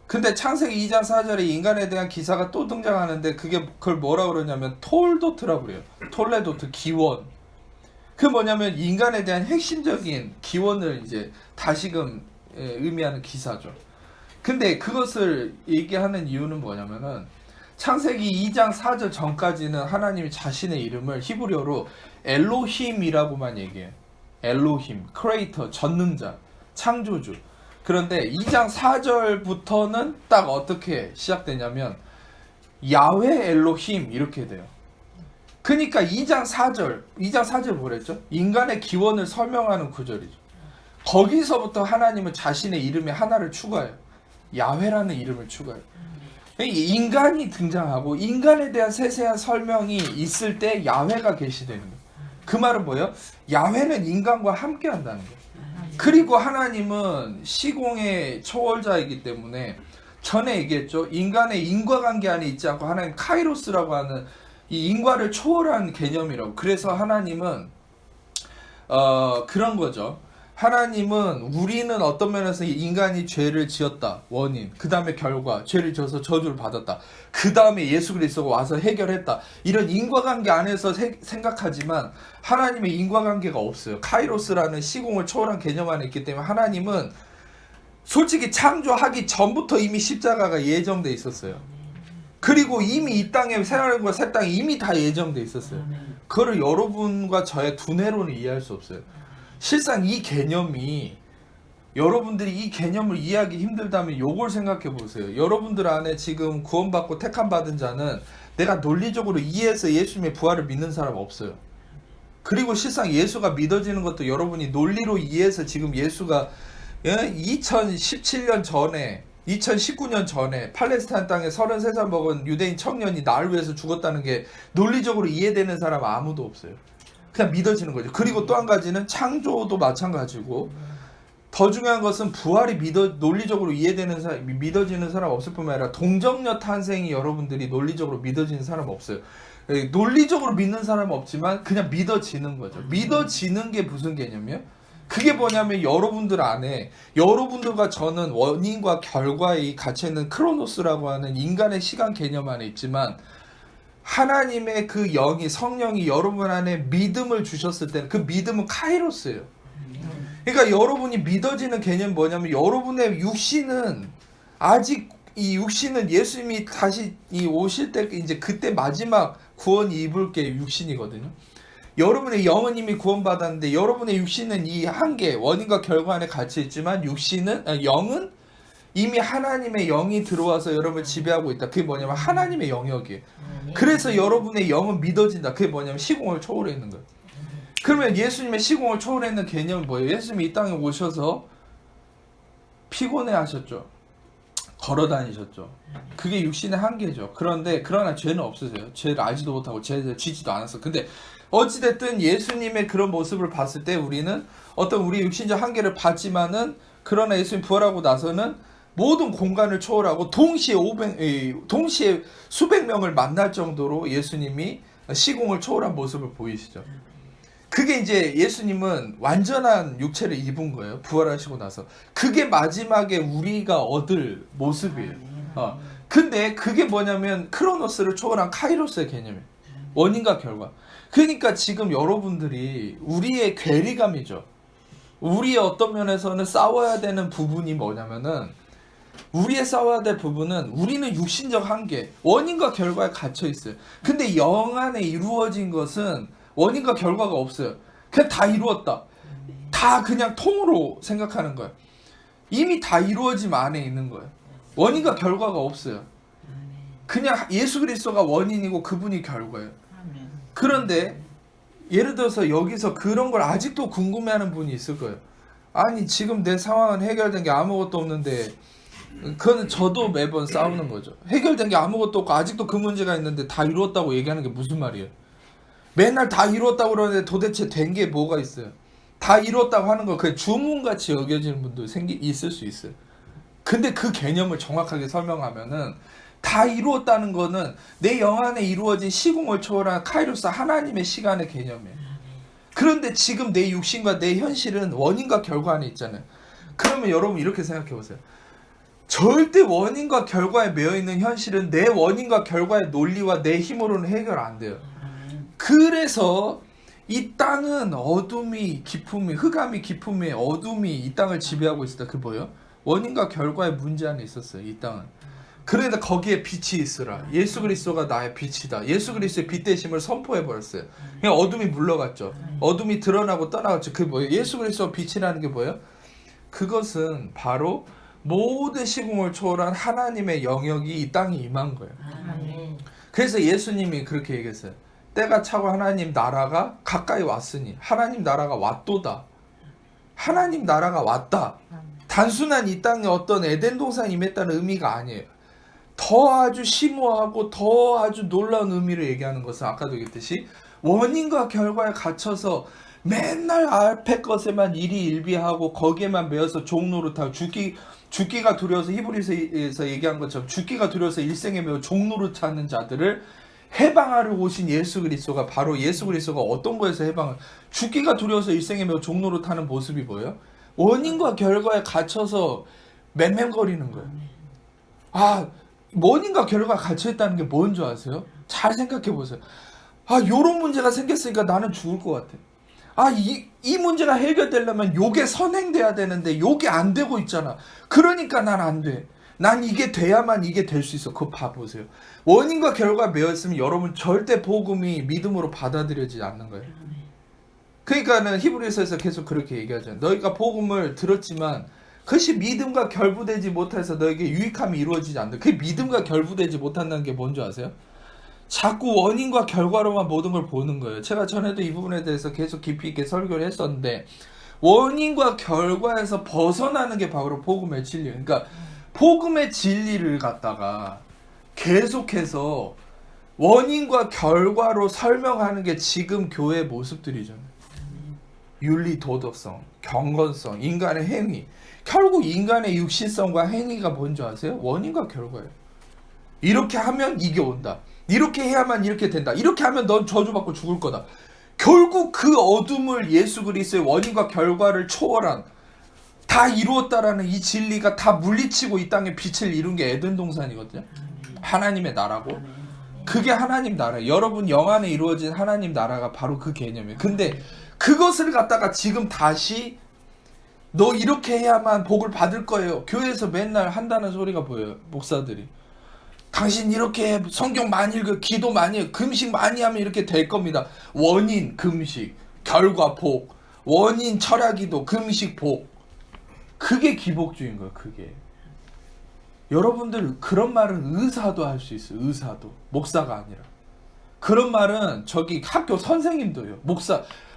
근데 창세기 2장 4절에 인간에 대한 기사가 또 등장하는데 그걸 뭐라 그러냐면 톨도트라고 그래요. 톨레도트, 기원. 그 뭐냐면 인간에 대한 핵심적인 기원을 이제 다시금 의미하는 기사죠. 근데 그것을 얘기하는 이유는 뭐냐면은 창세기 2장 4절 전까지는 하나님이 자신의 이름을 히브리어로 엘로힘이라고만 얘기해요. 엘로힘, 크리에이터, 전능자, 창조주. 그런데 2장 4절부터는 딱 어떻게 시작되냐면 야훼 엘로힘 이렇게 돼요. 그러니까 2장 4절 뭐랬죠? 인간의 기원을 설명하는 구절이죠. 거기서부터 하나님은 자신의 이름에 하나를 추가해요. 야훼라는 이름을 추가해요. 인간이 등장하고 인간에 대한 세세한 설명이 있을 때 야훼가 계시되는 거예요. 그 말은 뭐예요? 야훼는 인간과 함께 한다는 거예요. 그리고 하나님은 시공의 초월자이기 때문에 전에 얘기했죠. 인간의 인과관계 안에 있지 않고 하나님 카이로스라고 하는 이 인과를 초월한 개념이라고. 그래서 하나님은 그런 거죠. 하나님은 우리는 어떤 면에서 인간이 죄를 지었다. 원인. 그 다음에 결과. 죄를 지어서 저주를 받았다. 그 다음에 예수 그리스도가 와서 해결했다. 이런 인과관계 안에서 생각하지만 하나님의 인과관계가 없어요. 카이로스라는 시공을 초월한 개념 안에 있기 때문에 하나님은 솔직히 창조하기 전부터 이미 십자가가 예정돼 있었어요. 그리고 이미 이 땅에 새하늘과 새 땅이 이미 다 예정돼 있었어요. 그거를 여러분과 저의 두뇌로는 이해할 수 없어요. 실상 이 개념이 여러분들이 이 개념을 이해하기 힘들다면 요걸 생각해 보세요. 여러분들 안에 지금 구원받고 택함 받은 자는 내가 논리적으로 이해해서 예수님의 부활을 믿는 사람 없어요. 그리고 실상 예수가 믿어지는 것도 여러분이 논리로 이해해서 지금 예수가 2017년 전에 2019년 전에 팔레스타인 땅에 33살 먹은 유대인 청년이 나를 위해서 죽었다는 게 논리적으로 이해되는 사람 아무도 없어요. 그냥 믿어지는 거죠. 그리고 또 한 가지는 창조도 마찬가지고 더 중요한 것은 부활이 논리적으로 이해되는 사람, 믿어지는 사람 없을 뿐만 아니라 동정녀 탄생이 여러분들이 논리적으로 믿어지는 사람 없어요. 논리적으로 믿는 사람은 없지만 그냥 믿어지는 거죠. 믿어지는 게 무슨 개념이에요? 그게 뭐냐면 여러분들 안에 여러분들과 저는 원인과 결과에 갇혀있는 크로노스라고 하는 인간의 시간 개념 안에 있지만 하나님의 그 영이 성령이 여러분 안에 믿음을 주셨을 때는 그 믿음은 카이로스예요. 그러니까 여러분이 믿어지는 개념이 뭐냐면 여러분의 육신은 아직 이 육신은 예수님이 다시 오실 때 이제 그때 마지막 구원이 입을 게 육신이거든요. 여러분의 영은 이미 구원받았는데 여러분의 육신은 이 한계 원인과 결과 안에 갇혀 있지만 영은 이미 하나님의 영이 들어와서 여러분을 지배하고 있다. 그게 뭐냐면 하나님의 영역이에요. 그래서 여러분의 영은 믿어진다. 그게 뭐냐면 시공을 초월해 있는 거예요. 그러면 예수님의 시공을 초월해 있는 개념이 뭐예요? 예수님이 이 땅에 오셔서 피곤해 하셨죠. 걸어 다니셨죠. 그게 육신의 한계죠. 그러나 죄는 없으세요. 죄를 알지도 못하고 죄를 지지도 않았어. 근데 어찌됐든 예수님의 그런 모습을 봤을 때 우리는 어떤 우리 육신적 한계를 봤지만은 그러나 예수님 부활하고 나서는 모든 공간을 초월하고 동시에 수백 명을 만날 정도로 예수님이 시공을 초월한 모습을 보이시죠. 그게 이제 예수님은 완전한 육체를 입은 거예요. 부활하시고 나서. 그게 마지막에 우리가 얻을 모습이에요. 근데 그게 뭐냐면 크로노스를 초월한 카이로스의 개념이에요. 원인과 결과. 그러니까 지금 여러분들이 우리의 괴리감이죠. 우리의 어떤 면에서는 싸워야 되는 부분이 뭐냐면은 우리의 싸워야 될 부분은 우리는 육신적 한계, 원인과 결과에 갇혀 있어요. 근데 영 안에 이루어진 것은 원인과 결과가 없어요. 그냥 다 이루었다. 다 그냥 통으로 생각하는 거예요. 이미 다 이루어짐 안에 있는 거예요. 원인과 결과가 없어요. 그냥 예수 그리스도가 원인이고 그분이 결과예요. 그런데 예를 들어서 여기서 그런 걸 아직도 궁금해하는 분이 있을 거예요. 아니 지금 내 상황은 해결된 게 아무것도 없는데 그거는 저도 매번 싸우는 거죠. 해결된 게 아무것도 없고 아직도 그 문제가 있는데 다 이루었다고 얘기하는 게 무슨 말이에요? 맨날 다 이루었다고 그러는데 도대체 된 게 뭐가 있어요? 다 이루었다고 하는 거 그 주문같이 여겨지는 분도 있을 수 있어요. 근데 그 개념을 정확하게 설명하면은 다 이루었다는 거는 내 영안에 이루어진 시공을 초월한 카이로스 하나님의 시간의 개념이에요. 그런데 지금 내 육신과 내 현실은 원인과 결과 안에 있잖아요. 그러면 여러분 이렇게 생각해 보세요. 절대 원인과 결과에 매여 있는 현실은 내 원인과 결과의 논리와 내 힘으로는 해결 안 돼요. 그래서 이 땅은 어둠이 기품이 흑암이 기품이 어둠이 이 땅을 지배하고 있었다. 그 뭐예요? 원인과 결과의 문제 안에 있었어요. 이 땅은. 그러니까 거기에 빛이 있으라. 예수 그리스도가 나의 빛이다. 예수 그리스도의 빛 되심을 선포해 버렸어요. 그냥 어둠이 물러갔죠. 어둠이 드러나고 떠나갔죠. 그 뭐예요? 예수 그리스도가 빛이라는 게 뭐예요? 그것은 바로 모든 시공을 초월한 하나님의 영역이 이 땅에 임한 거예요. 그래서 예수님이 그렇게 얘기했어요. 때가 차고 하나님 나라가 가까이 왔으니 하나님 나라가 왔도다. 하나님 나라가 왔다. 단순한 이 땅에 어떤 에덴 동산이 임했다는 의미가 아니에요. 더 아주 심오하고 더 아주 놀라운 의미를 얘기하는 것은 아까도 얘기했듯이 원인과 결과에 갇혀서 맨날 앞에 것에만 일희일비하고 거기에만 매여서 종노릇하고 죽기가 두려워서 히브리서에서 얘기한 것처럼 죽기가 두려워서 일생에 매여 종노릇하는 자들을 해방하러 오신 예수 그리스도가 바로 예수 그리스도가 어떤 거에서 해방을 죽기가 두려워서 일생에 매여 종노릇하는 모습이 뭐예요? 원인과 결과에 갇혀서 맴맴거리는 거예요. 아, 원인과 결과가 갇혀있다는 게 뭔 줄 아세요? 잘 생각해 보세요. 아, 요런 문제가 생겼으니까 나는 죽을 것 같아. 아, 이 문제가 해결되려면 요게 선행돼야 되는데 요게 안 되고 있잖아. 그러니까 난 안 돼. 난 이게 돼야만 이게 될 수 있어. 그거 봐보세요. 원인과 결과가 매였으면 여러분 절대 복음이 믿음으로 받아들여지지 않는 거예요. 그러니까는 히브리서에서 계속 그렇게 얘기하잖아요. 너희가 복음을 들었지만 그것이 믿음과 결부되지 못해서 너에게 유익함이 이루어지지 않는다. 그게 믿음과 결부되지 못한다는 게 뭔지 아세요? 자꾸 원인과 결과로만 모든 걸 보는 거예요. 제가 전에도 이 부분에 대해서 계속 깊이 있게 설교를 했었는데 원인과 결과에서 벗어나는 게 바로 복음의 진리예요. 그러니까 복음의 진리를 갖다가 계속해서 원인과 결과로 설명하는 게 지금 교회의 모습들이잖아요. 윤리, 도덕성, 경건성, 인간의 행위. 결국 인간의 육신성과 행위가 뭔지 아세요? 원인과 결과예요. 이렇게 하면 이게 온다. 이렇게 해야만 이렇게 된다. 이렇게 하면 넌 저주받고 죽을 거다. 결국 그 어둠을 예수 그리스도의 원인과 결과를 초월한 다 이루었다라는 이 진리가 다 물리치고 이 땅에 빛을 이룬 게 에덴 동산이거든요. 하나님의 나라고. 그게 하나님 나라예요. 여러분 영안에 이루어진 하나님 나라가 바로 그 개념이에요. 근데 그것을 갖다가 지금 다시 너 이렇게 해야만 복을 받을 거예요. 교회에서 맨날 한다는 소리가 보여요. 목사들이. 당신 이렇게 해. 성경 많이 읽어. 기도 많이 해. 금식 많이 하면 이렇게 될 겁니다. 원인 금식, 결과 복. 원인 철야기도, 금식 복. 그게 기복주의인 거예요. 그게. 여러분들 그런 말은 의사도 할 수 있어요. 의사도. 목사가 아니라. 그런 말은 저기 학교 선생님도요.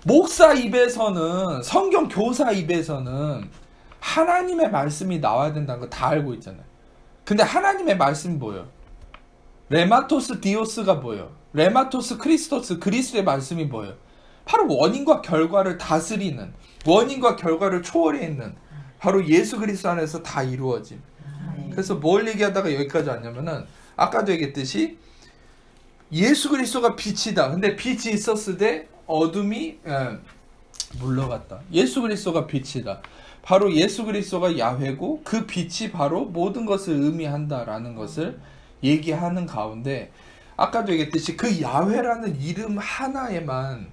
목사 입에서는 성경 교사 입에서는 하나님의 말씀이 나와야 된다는 거 다 알고 있잖아요. 근데 하나님의 말씀이 뭐예요? 레마토스 디오스가 뭐예요? 레마토스 크리스토스 그리스도의 말씀이 뭐예요? 바로 원인과 결과를 다스리는 원인과 결과를 초월해 있는 바로 예수 그리스도 안에서 다 이루어짐. 그래서 뭘 얘기하다가 여기까지 왔냐면은 아까도 얘기했듯이 예수 그리스도가 빛이다. 근데 빛이 있었을 때 어둠이 물러갔다. 예수 그리스도가 빛이다. 바로 예수 그리스도가 야훼고 그 빛이 바로 모든 것을 의미한다라는 것을 얘기하는 가운데 아까도 얘기했듯이 그 야훼라는 이름 하나에만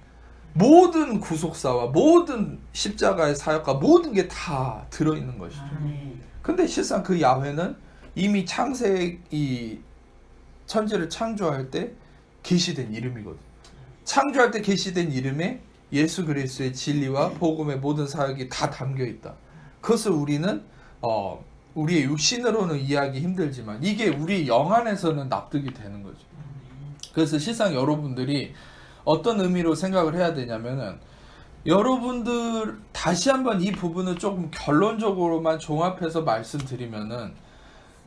모든 구속사와 모든 십자가의 사역과 모든 게 다 들어있는 것이죠. 근데 실상 그 야훼는 이미 이 천지를 창조할 때 계시된 이름이거든. 창조할 때 계시된 이름에 예수 그리스도의 진리와 복음의 모든 사역이 다 담겨 있다. 그것을 우리는 우리의 육신으로는 이해하기 힘들지만 이게 우리 영안에서는 납득이 되는 거죠. 그래서 실상 여러분들이 어떤 의미로 생각을 해야 되냐면은 여러분들 다시 한번 이 부분을 조금 결론적으로만 종합해서 말씀드리면은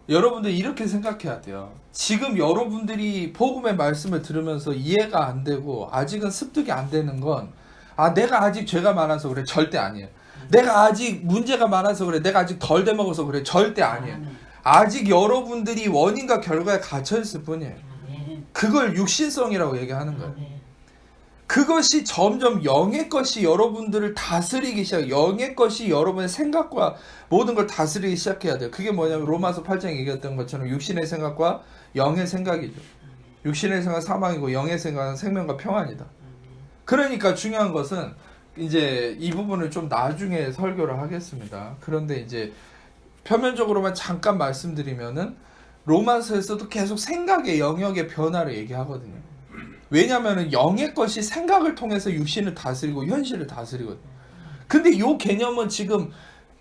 여러분들 이렇게 생각해야 돼요. 지금 여러분들이 복음의 말씀을 들으면서 이해가 안 되고 아직은 습득이 안 되는 건 아, 내가 아직 죄가 많아서 그래. 절대 아니에요. 내가 아직 문제가 많아서 그래. 내가 아직 덜 돼먹어서 그래. 절대 아니에요. 아직 여러분들이 원인과 결과에 갇혀있을 뿐이에요. 그걸 육신성이라고 얘기하는 거예요. 그것이 점점 영의 것이 여러분들을 다스리기 시작. 영의 것이 여러분의 생각과 모든 걸 다스리기 시작해야 돼요. 그게 뭐냐면 로마서 8장에 얘기했던 것처럼 육신의 생각과 영의 생각이죠. 육신의 생각은 사망이고 영의 생각은 생명과 평안이다. 그러니까 중요한 것은 이제 이 부분을 좀 나중에 설교를 하겠습니다. 그런데 이제 표면적으로만 잠깐 말씀드리면은 로마서에서도 계속 생각의 영역의 변화를 얘기하거든요. 왜냐면은 영의 것이 생각을 통해서 육신을 다스리고 현실을 다스리거든요. 근데 이 개념은 지금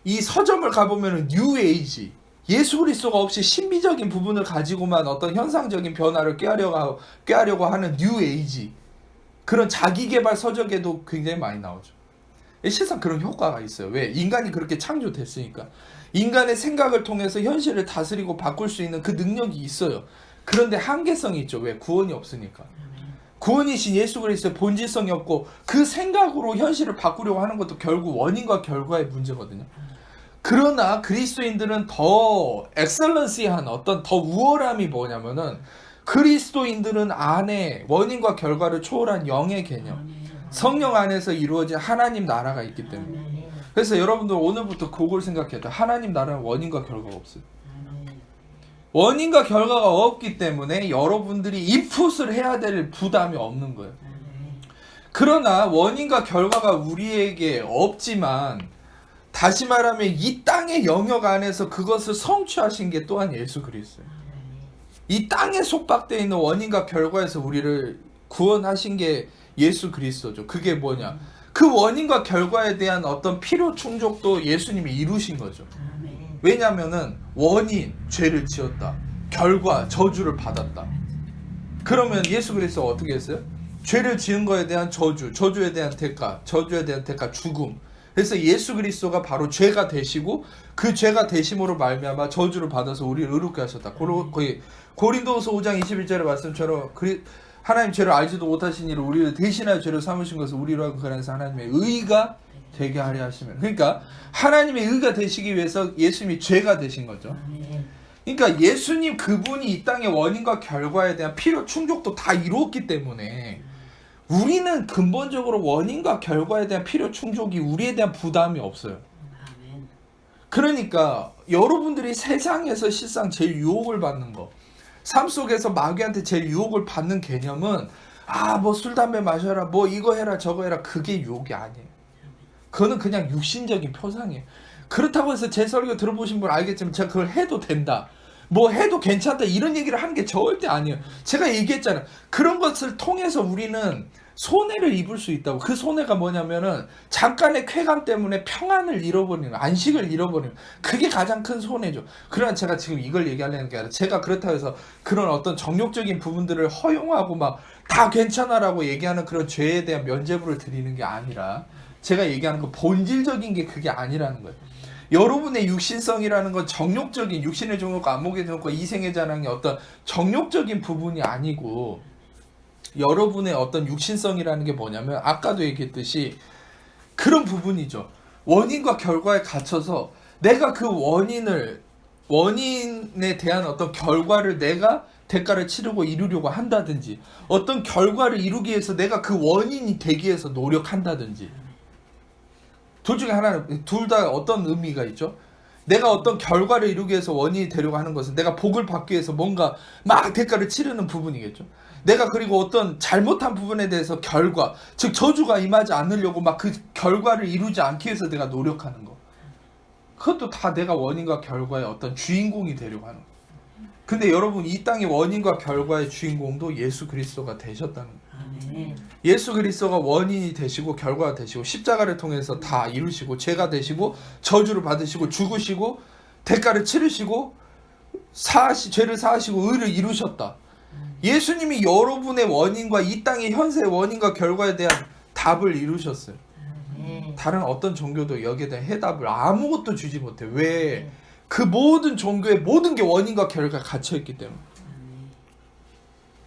이 서점을 가보면은 뉴 에이지, 예수 그리스도가 없이 신비적인 부분을 가지고만 어떤 현상적인 변화를 꾀하려고 하는 뉴 에이지, 그런 자기개발 서적에도 굉장히 많이 나오죠. 실상 그런 효과가 있어요. 왜? 인간이 그렇게 창조됐으니까. 인간의 생각을 통해서 현실을 다스리고 바꿀 수 있는 그 능력이 있어요. 그런데 한계성이 있죠. 왜? 구원이 없으니까. 구원이신 예수 그리스도의 본질성이 없고 그 생각으로 현실을 바꾸려고 하는 것도 결국 원인과 결과의 문제거든요. 그러나 그리스도인들은 더 엑셀런시한 어떤 더 우월함이 뭐냐면은 그리스도인들은 안에 원인과 결과를 초월한 영의 개념, 성령 안에서 이루어진 하나님 나라가 있기 때문에. 그래서 여러분들 오늘부터 그걸 생각해야 돼요. 하나님 나라는 원인과 결과가 없어요. 원인과 결과가 없기 때문에 여러분들이 인풋을 해야 될 부담이 없는 거예요. 그러나 원인과 결과가 우리에게 없지만 다시 말하면 이 땅의 영역 안에서 그것을 성취하신 게 또한 예수 그리스도예요. 이 땅에 속박되어 있는 원인과 결과에서 우리를 구원하신 게 예수 그리스도죠. 그게 뭐냐? 그 원인과 결과에 대한 어떤 필요 충족도 예수님이 이루신 거죠. 왜냐면은 원인, 죄를 지었다. 결과, 저주를 받았다. 그러면 예수 그리스도가 어떻게 했어요? 죄를 지은 거에 대한 저주, 저주에 대한 대가, 저주에 대한 대가, 죽음. 그래서 예수 그리스도가 바로 죄가 되시고 그 죄가 되심으로 말미암아 저주를 받아서 우리를 의롭게 하셨다. 거의 고린도후서 5장 21절의 말씀처럼 하나님 죄를 알지도 못하신 이를 우리를 대신하여 죄를 삼으신 것을 우리로 하고 그래서 하나님의 의가 되게 하려 하시면. 그러니까 하나님의 의가 되시기 위해서 예수님이 죄가 되신 거죠. 그러니까 예수님 그분이 이 땅의 원인과 결과에 대한 필요 충족도 다 이루었기 때문에 우리는 근본적으로 원인과 결과에 대한 필요 충족이 우리에 대한 부담이 없어요. 그러니까 여러분들이 세상에서 실상 제일 유혹을 받는 거, 삶 속에서 마귀한테 제일 유혹을 받는 개념은 뭐 술 담배 마셔라, 뭐 이거 해라 저거 해라, 그게 유혹이 아니에요. 그거는 그냥 육신적인 표상이에요. 그렇다고 해서 제 설교 들어보신 분 알겠지만 제가 그걸 해도 된다, 뭐 해도 괜찮다 이런 얘기를 하는 게 절대 아니에요. 제가 얘기했잖아요. 그런 것을 통해서 우리는 손해를 입을 수 있다고. 그 손해가 뭐냐면은 잠깐의 쾌감 때문에 평안을 잃어버리는, 안식을 잃어버리는, 그게 가장 큰 손해죠. 그러나 제가 지금 이걸 얘기하려는 게 아니라 제가 그렇다고 해서 그런 어떤 정욕적인 부분들을 허용하고 막 다 괜찮아라고 얘기하는 그런 죄에 대한 면죄부를 드리는 게 아니라 제가 얘기하는 건 본질적인 게 그게 아니라는 거예요. 여러분의 육신성이라는 건 정욕적인, 육신의 정욕과 안목의 정욕과 이생의 자랑의 어떤 정욕적인 부분이 아니고 여러분의 어떤 육신성이라는 게 뭐냐면 아까도 얘기했듯이 그런 부분이죠. 원인과 결과에 갇혀서 내가 그 원인에 대한 어떤 결과를 내가 대가를 치르고 이루려고 한다든지, 어떤 결과를 이루기 위해서 내가 그 원인이 되기 위해서 노력한다든지, 둘 중에 하나는, 둘 다 어떤 의미가 있죠? 내가 어떤 결과를 이루기 위해서 원인이 되려고 하는 것은 내가 복을 받기 위해서 뭔가 막 대가를 치르는 부분이겠죠. 내가 그리고 어떤 잘못한 부분에 대해서 결과, 즉 저주가 임하지 않으려고 막 그 결과를 이루지 않기 위해서 내가 노력하는 거. 그것도 다 내가 원인과 결과의 어떤 주인공이 되려고 하는 거. 근데 여러분, 이 땅의 원인과 결과의 주인공도 예수 그리스도가 되셨다는 거예요. 예수 그리스도가 원인이 되시고 결과가 되시고 십자가를 통해서 다 이루시고 죄가 되시고 저주를 받으시고 죽으시고 대가를 치르시고 죄를 사하시고 의를 이루셨다. 예수님이 여러분의 원인과 이 땅의 현세의 원인과 결과에 대한 답을 이루셨어요. 다른 어떤 종교도 여기에 대한 해답을 아무것도 주지 못해. 왜? 그 모든 종교의 모든 게 원인과 결과가 갇혀있기 때문에.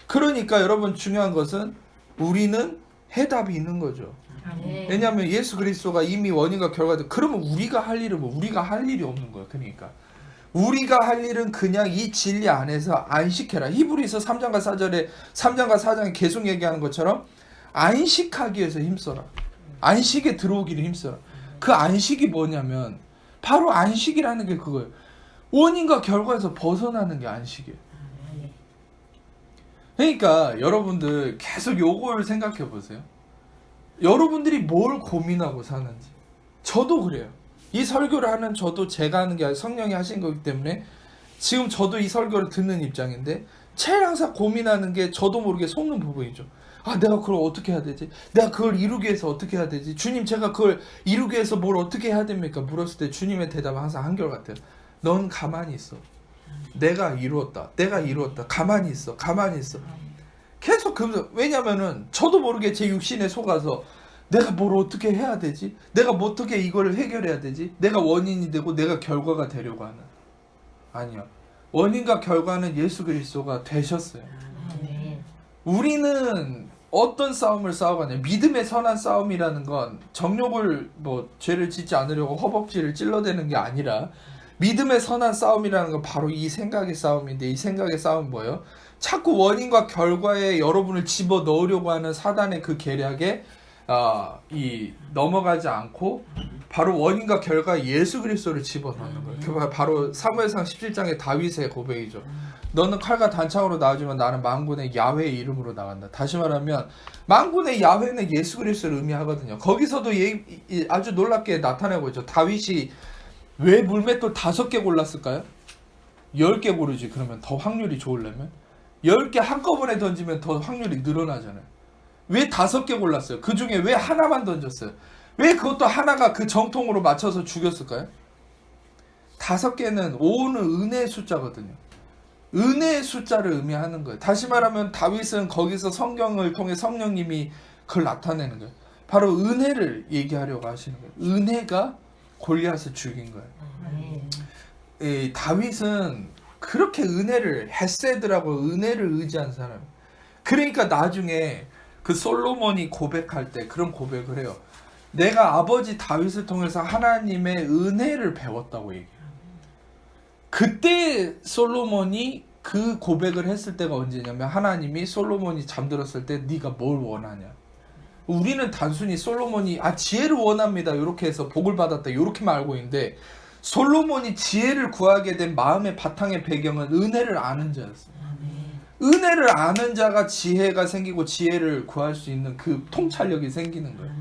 그러니까 여러분, 중요한 것은 우리는 해답이 있는 거죠. 왜냐하면 예수 그리스도가 이미 원인과 결과도, 그러면 우리가 할 일은 뭐? 우리가 할 일이 없는 거예요. 그러니까 우리가 할 일은 그냥 이 진리 안에서 안식해라. 히브리서 3장과 4절에 3장과 4장에 계속 얘기하는 것처럼 안식하기 위해서 힘써라. 안식에 들어오기를 힘써라. 그 안식이 뭐냐면 바로 안식이라는 게 그거예요. 원인과 결과에서 벗어나는 게 안식이에요. 그러니까 여러분들 계속 요걸 생각해 보세요. 여러분들이 뭘 고민하고 사는지. 저도 그래요. 이 설교를 하는 저도 제가 하는 게 아니라 성령이 하신 거기 때문에 지금 저도 이 설교를 듣는 입장인데 제일 항상 고민하는 게 저도 모르게 속는 부분이죠. 아, 내가 그걸 어떻게 해야 되지? 내가 그걸 이루기 위해서 어떻게 해야 되지? 주님, 제가 그걸 이루기 위해서 뭘 어떻게 해야 됩니까? 물었을 때 주님의 대답은 항상 한결같아요. 넌 가만히 있어. 내가 이루었다. 내가 이루었다. 가만히 있어. 가만히 있어. 계속 그러면서, 왜냐면은 저도 모르게 제 육신에 속아서 내가 뭘 어떻게 해야 되지? 내가 뭐 어떻게 이걸 해결해야 되지? 내가 원인이 되고 내가 결과가 되려고 하는. 아니요. 원인과 결과는 예수 그리스도가 되셨어요. 우리는 어떤 싸움을 싸워가냐. 믿음의 선한 싸움이라는 건 정욕을 죄를 짓지 않으려고 허벅지를 찔러대는 게 아니라 믿음의 선한 싸움이라는 건 바로 이 생각의 싸움인데, 이 생각의 싸움은 뭐예요? 자꾸 원인과 결과에 여러분을 집어 넣으려고 하는 사단의 그 계략에 넘어가지 않고 바로 원인과 결과 예수 그리스도를 집어넣는 거예요. 그 바로 사무엘상 17장의 다윗의 고백이죠. 너는 칼과 단창으로 나오지만 나는 만군의 야훼의 이름으로 나간다. 다시 말하면 만군의 야훼는 예수 그리스도를 의미하거든요. 거기서도 아주 놀랍게 나타내고 있죠. 다윗이 왜 물맷돌 5개 골랐을까요? 10개 고르지. 그러면 더 확률이 좋으려면 10개 한꺼번에 던지면 더 확률이 늘어나잖아요. 왜 5개 골랐어요? 그 중에 왜 하나만 던졌어요? 왜 그것도 하나가 그 정통으로 맞춰서 죽였을까요? 5개는 5는 은혜의 숫자거든요. 은혜의 숫자를 의미하는 거예요. 다시 말하면 다윗은 거기서 성경을 통해 성령님이 그걸 나타내는 거예요. 바로 은혜를 얘기하려고 하시는 거예요. 은혜가 골리앗을 죽인 거예요. 다윗은 그렇게 은혜를, 헤세드라고 은혜를 의지한 사람. 그러니까 나중에 그 솔로몬이 고백할 때 그런 고백을 해요. 내가 아버지 다윗을 통해서 하나님의 은혜를 배웠다고 얘기해요. 그때 솔로몬이 그 고백을 했을 때가 언제냐면 하나님이 솔로몬이 잠들었을 때 네가 뭘 원하냐. 우리는 단순히 솔로몬이 지혜를 원합니다 이렇게 해서 복을 받았다 이렇게만 알고 있는데, 솔로몬이 지혜를 구하게 된 마음의 바탕의 배경은 은혜를 아는 자였어요. 은혜를 아는 자가 지혜가 생기고 지혜를 구할 수 있는 그 통찰력이 생기는 거예요.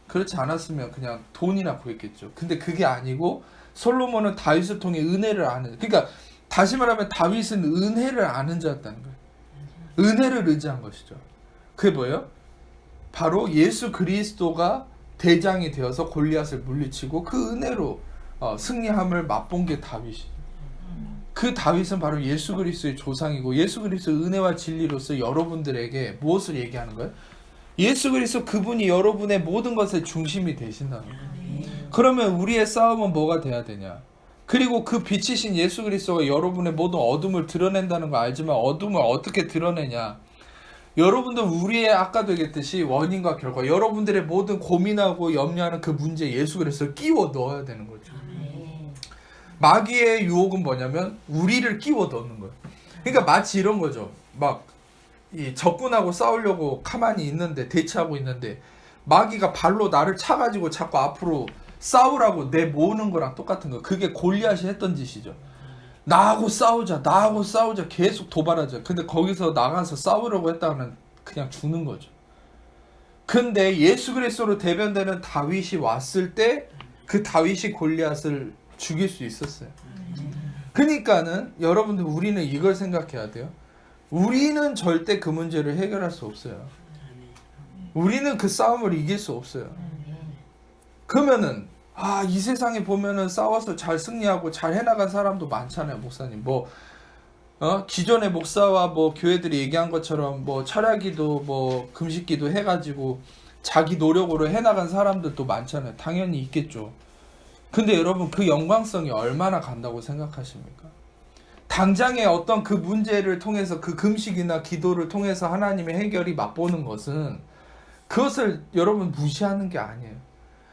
그렇지 않았으면 그냥 돈이나 구했겠죠. 근데 그게 아니고 솔로몬은 다윗을 통해 은혜를 아는, 그러니까 다시 말하면 다윗은 은혜를 아는 자였다는 거예요. 은혜를 의지한 것이죠. 그게 뭐예요? 바로 예수 그리스도가 대장이 되어서 골리앗을 물리치고 그 은혜로 승리함을 맛본 게 다윗이죠. 그 다윗은 바로 예수 그리스도의 조상이고, 예수 그리스도의 은혜와 진리로서 여러분들에게 무엇을 얘기하는 거예요? 예수 그리스도 그분이 여러분의 모든 것의 중심이 되신다는 거예요. 그러면 우리의 싸움은 뭐가 돼야 되냐? 그리고 그 빛이신 예수 그리스도가 여러분의 모든 어둠을 드러낸다는 거 알지만 어둠을 어떻게 드러내냐? 여러분들 우리의 아까도 얘기했듯이 원인과 결과, 여러분들의 모든 고민하고 염려하는 그 문제에 예수 그리스도를 끼워 넣어야 되는 거죠. 마귀의 유혹은 뭐냐면 우리를 끼워 넣는 거예요. 그러니까 마치 이런 거죠. 막 이 적군하고 싸우려고 가만히 있는데, 대치하고 있는데 마귀가 발로 나를 차가지고 자꾸 앞으로 싸우라고 내모으는 거랑 똑같은 거. 그게 골리앗이 했던 짓이죠. 나하고 싸우자, 나하고 싸우자, 계속 도발하자. 근데 거기서 나가서 싸우려고 했다면 그냥 죽는 거죠. 근데 예수 그리스도로 대변되는 다윗이 왔을 때 그 다윗이 골리앗을 죽일 수 있었어요. 그러니까는 여러분들 우리는 이걸 생각해야 돼요. 우리는 절대 그 문제를 해결할 수 없어요. 우리는 그 싸움을 이길 수 없어요. 그러면은 이 세상에 보면은 싸워서 잘 승리하고 잘 해나간 사람도 많잖아요. 목사님 기존의 목사와 교회들이 얘기한 것처럼 철야기도 금식기도 해가지고 자기 노력으로 해나간 사람들도 많잖아요. 당연히 있겠죠. 근데 여러분 그 영광성이 얼마나 간다고 생각하십니까? 당장의 어떤 그 문제를 통해서 그 금식이나 기도를 통해서 하나님의 해결이 맛보는 것은 그것을 여러분 무시하는 게 아니에요.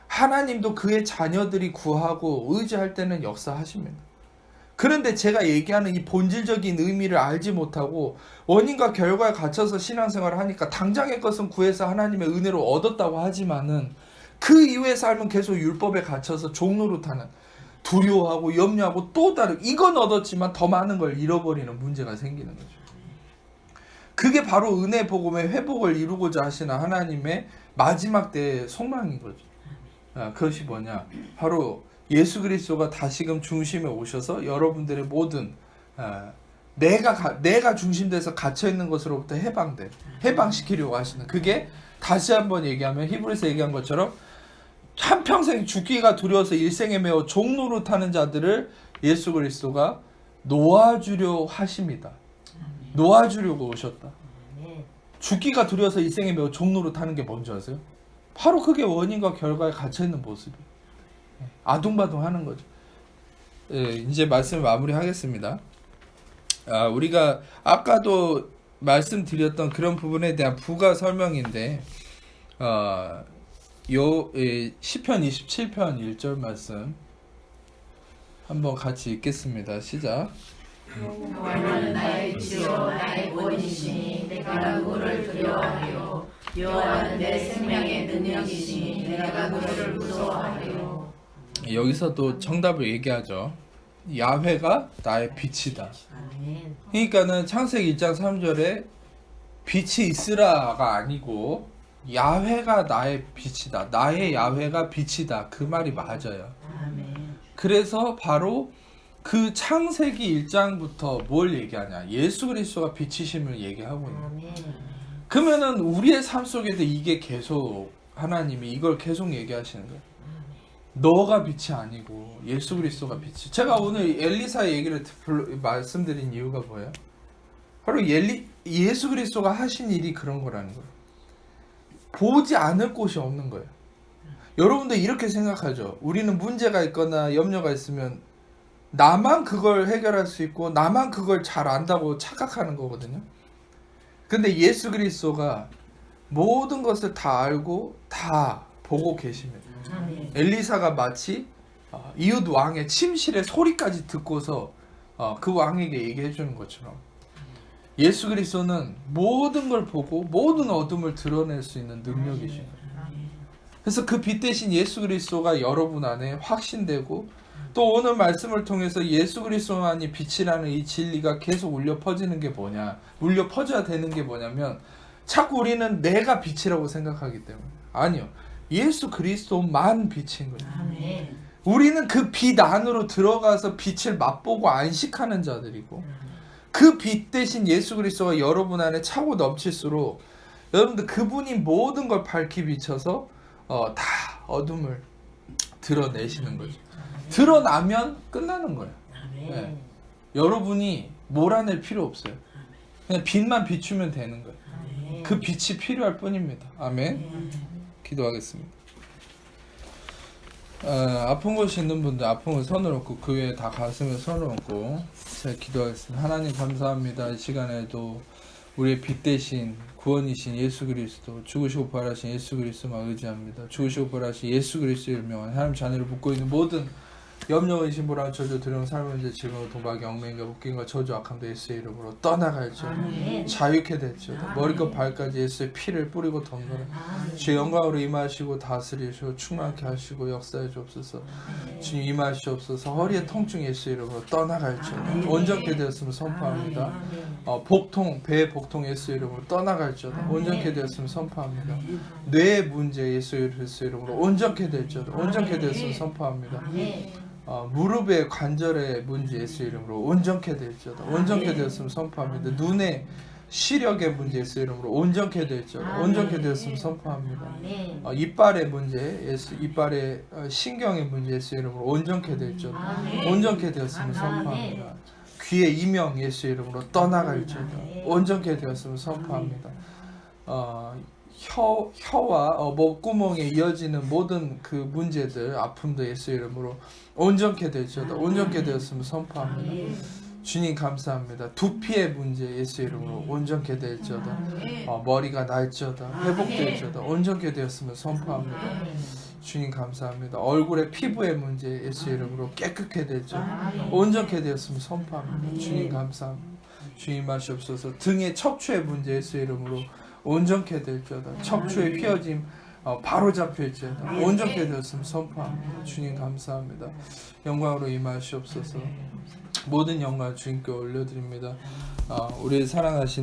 하나님도 그의 자녀들이 구하고 의지할 때는 역사하십니다. 그런데 제가 얘기하는 이 본질적인 의미를 알지 못하고 원인과 결과에 갇혀서 신앙생활을 하니까 당장의 것은 구해서 하나님의 은혜로 얻었다고 하지만은 그 이후의 삶은 계속 율법에 갇혀서 종노릇하는, 두려워하고 염려하고 또 다른, 이건 얻었지만 더 많은 걸 잃어버리는 문제가 생기는 거죠. 그게 바로 은혜 복음의 회복을 이루고자 하시는 하나님의 마지막 때의 속망인 거죠. 그것이 뭐냐? 바로 예수 그리스도가 다시금 중심에 오셔서 여러분들의 모든 내가 중심돼서 갇혀 있는 것으로부터 해방시키려고 하시는, 그게 다시 한번 얘기하면 히브리서 얘기한 것처럼 한평생 죽기가 두려워서 일생에 매어 종노릇하는 자들을 예수 그리스도가 놓아주려 하십니다. 놓아주려고 오셨다. 죽기가 두려워서 일생에 매어 종노릇하는 게 뭔지 아세요? 바로 그게 원인과 결과에 갇혀있는 모습이에요. 아둥바둥하는 거죠. 이제 말씀을 마무리하겠습니다. 우리가 아까도 말씀드렸던 그런 부분에 대한 부가 설명인데 시편 27편 1절 말씀 한번 같이 읽겠습니다. 시작. 여호와는 나의 지요 나의 구원이시니 내가 누구를 두려워하리요. 여호와는 내 생명의 능력이시니 내가 누구를 무서워하리요. 여기서도 정답을 얘기하죠. 야훼가 나의 빛이다. 그러니까는 창세기 1장 3절에 빛이 있으라가 아니고 야훼가 나의 빛이다. 나의 야훼가 빛이다. 그 말이 맞아요. 그래서 바로 그 창세기 1장부터 뭘 얘기하냐? 예수 그리스도가 빛이심을 얘기하고 있는 거예요. 그러면은 우리의 삶 속에도 이게 계속 하나님이 이걸 계속 얘기하시는 거예요. 너가 빛이 아니고 예수 그리스도가 빛이. 제가 오늘 엘리사의 얘기를 말씀드린 이유가 뭐예요? 바로 예수 그리스도가 하신 일이 그런 거라는 거예요. 보지 않을 곳이 없는 거예요. 여러분들 이렇게 생각하죠. 우리는 문제가 있거나 염려가 있으면 나만 그걸 해결할 수 있고 나만 그걸 잘 안다고 착각하는 거거든요. 근데 예수 그리스도가 모든 것을 다 알고 다 보고 계십니다. 엘리사가 마치 이웃 왕의 침실의 소리까지 듣고서 그 왕에게 얘기해 주는 것처럼 예수 그리스도는 모든 걸 보고 모든 어둠을 드러낼 수 있는 능력이신 거예요. 그래서 그 빛 대신 예수 그리스도가 여러분 안에 확신되고, 또 오늘 말씀을 통해서 예수 그리스도만이 빛이라는 이 진리가 계속 울려 퍼지는 게 뭐냐, 울려 퍼져야 되는 게 뭐냐면, 자꾸 우리는 내가 빛이라고 생각하기 때문에. 아니요, 예수 그리스도만 빛인 거예요. 우리는 그 빛 안으로 들어가서 빛을 맛보고 안식하는 자들이고, 그 빛 대신 예수 그리스도가 여러분 안에 차고 넘칠수록 여러분들 그분이 모든 걸 밝히 비춰서 다 어둠을 드러내시는 거죠. 드러나면 끝나는 거예요. 네. 여러분이 몰아낼 필요 없어요. 그냥 빛만 비추면 되는 거예요. 그 빛이 필요할 뿐입니다. 아멘. 기도하겠습니다. 아픈 곳이 있는 분들 아픈 곳 손을 얹고, 그 외에 다 가슴에 손을 얹고 제가 기도하겠습니다. 하나님 감사합니다. 이 시간에도 우리의 빛 대신 구원이신 예수 그리스도, 죽으시고 부활하신 예수 그리스도만 의지합니다. 죽으시고 부활하신 예수 그리스도를 명한 하나님 자녀를 붙고 있는 모든 염려, 의심, 불안, 저주, 두려움, 삶의 문제, 질문, 도박, 영맹과 웃김과 저주, 악함도 예수의 이름으로 떠나갈지어다. 자유케 될지어다. 머리끝 발까지 예수의 피를 뿌리고 덤벼라. 주의 영광으로 임하시고 다스리시고 충만케 하시고 역사해 주옵소서. 주님 임하시옵소서. 허리의 통증 예수의 이름으로 떠나갈지어다. 온전케 되었음을 선포합니다. 복통, 배의 복통 예수의 이름으로 떠나갈지어다. 온전케 되었음을 선포합니다. 뇌의 문제 예수의 이름으로 온전케 될지어다. 온전케 되었음을 선포합니다. 무릎의 관절의 문제 예수 이름으로 온전케 될지어다. 온전케 되었음을 선포합니다. 눈의 시력의 문제 예수 이름으로 온전케 될지어다. 온전케 되었음을 선포합니다. 이빨의 문제 이빨의 신경의 문제 예수 이름으로 온전케 될지어다. 온전케 되었음을 선포합니다. 귀의 이명 예수 이름으로 떠나갈지어다. 온전케 되었음을 선포합니다. 혀와 목구멍에 이어지는 모든 그 문제들, 아픔도 예수 이름으로 온전케 될지어다. 온전케 되었음을 선포합니다. 주님 감사합니다. 두피의 문제 예수 이름으로 온전케 될지어다. 머리가 날지어다. 회복될지어다. 온전케 되었으면 선포합니다. 주님 감사합니다. 얼굴의 피부의 문제 예수 이름으로 깨끗게 될지어다. 온전케 되었으면 선포합니다. 주님 감사합니다. 주님 마시옵소서. 등의 척추의 문제 예수 이름으로 온전케 될지어다. 척추의 휘어짐 바로 잡힐지어다. 온전케 되었으면 선포합니다. 주님 감사합니다. 영광으로 임하시옵소서. 모든 영광 주님께 올려드립니다. 우리 사랑하신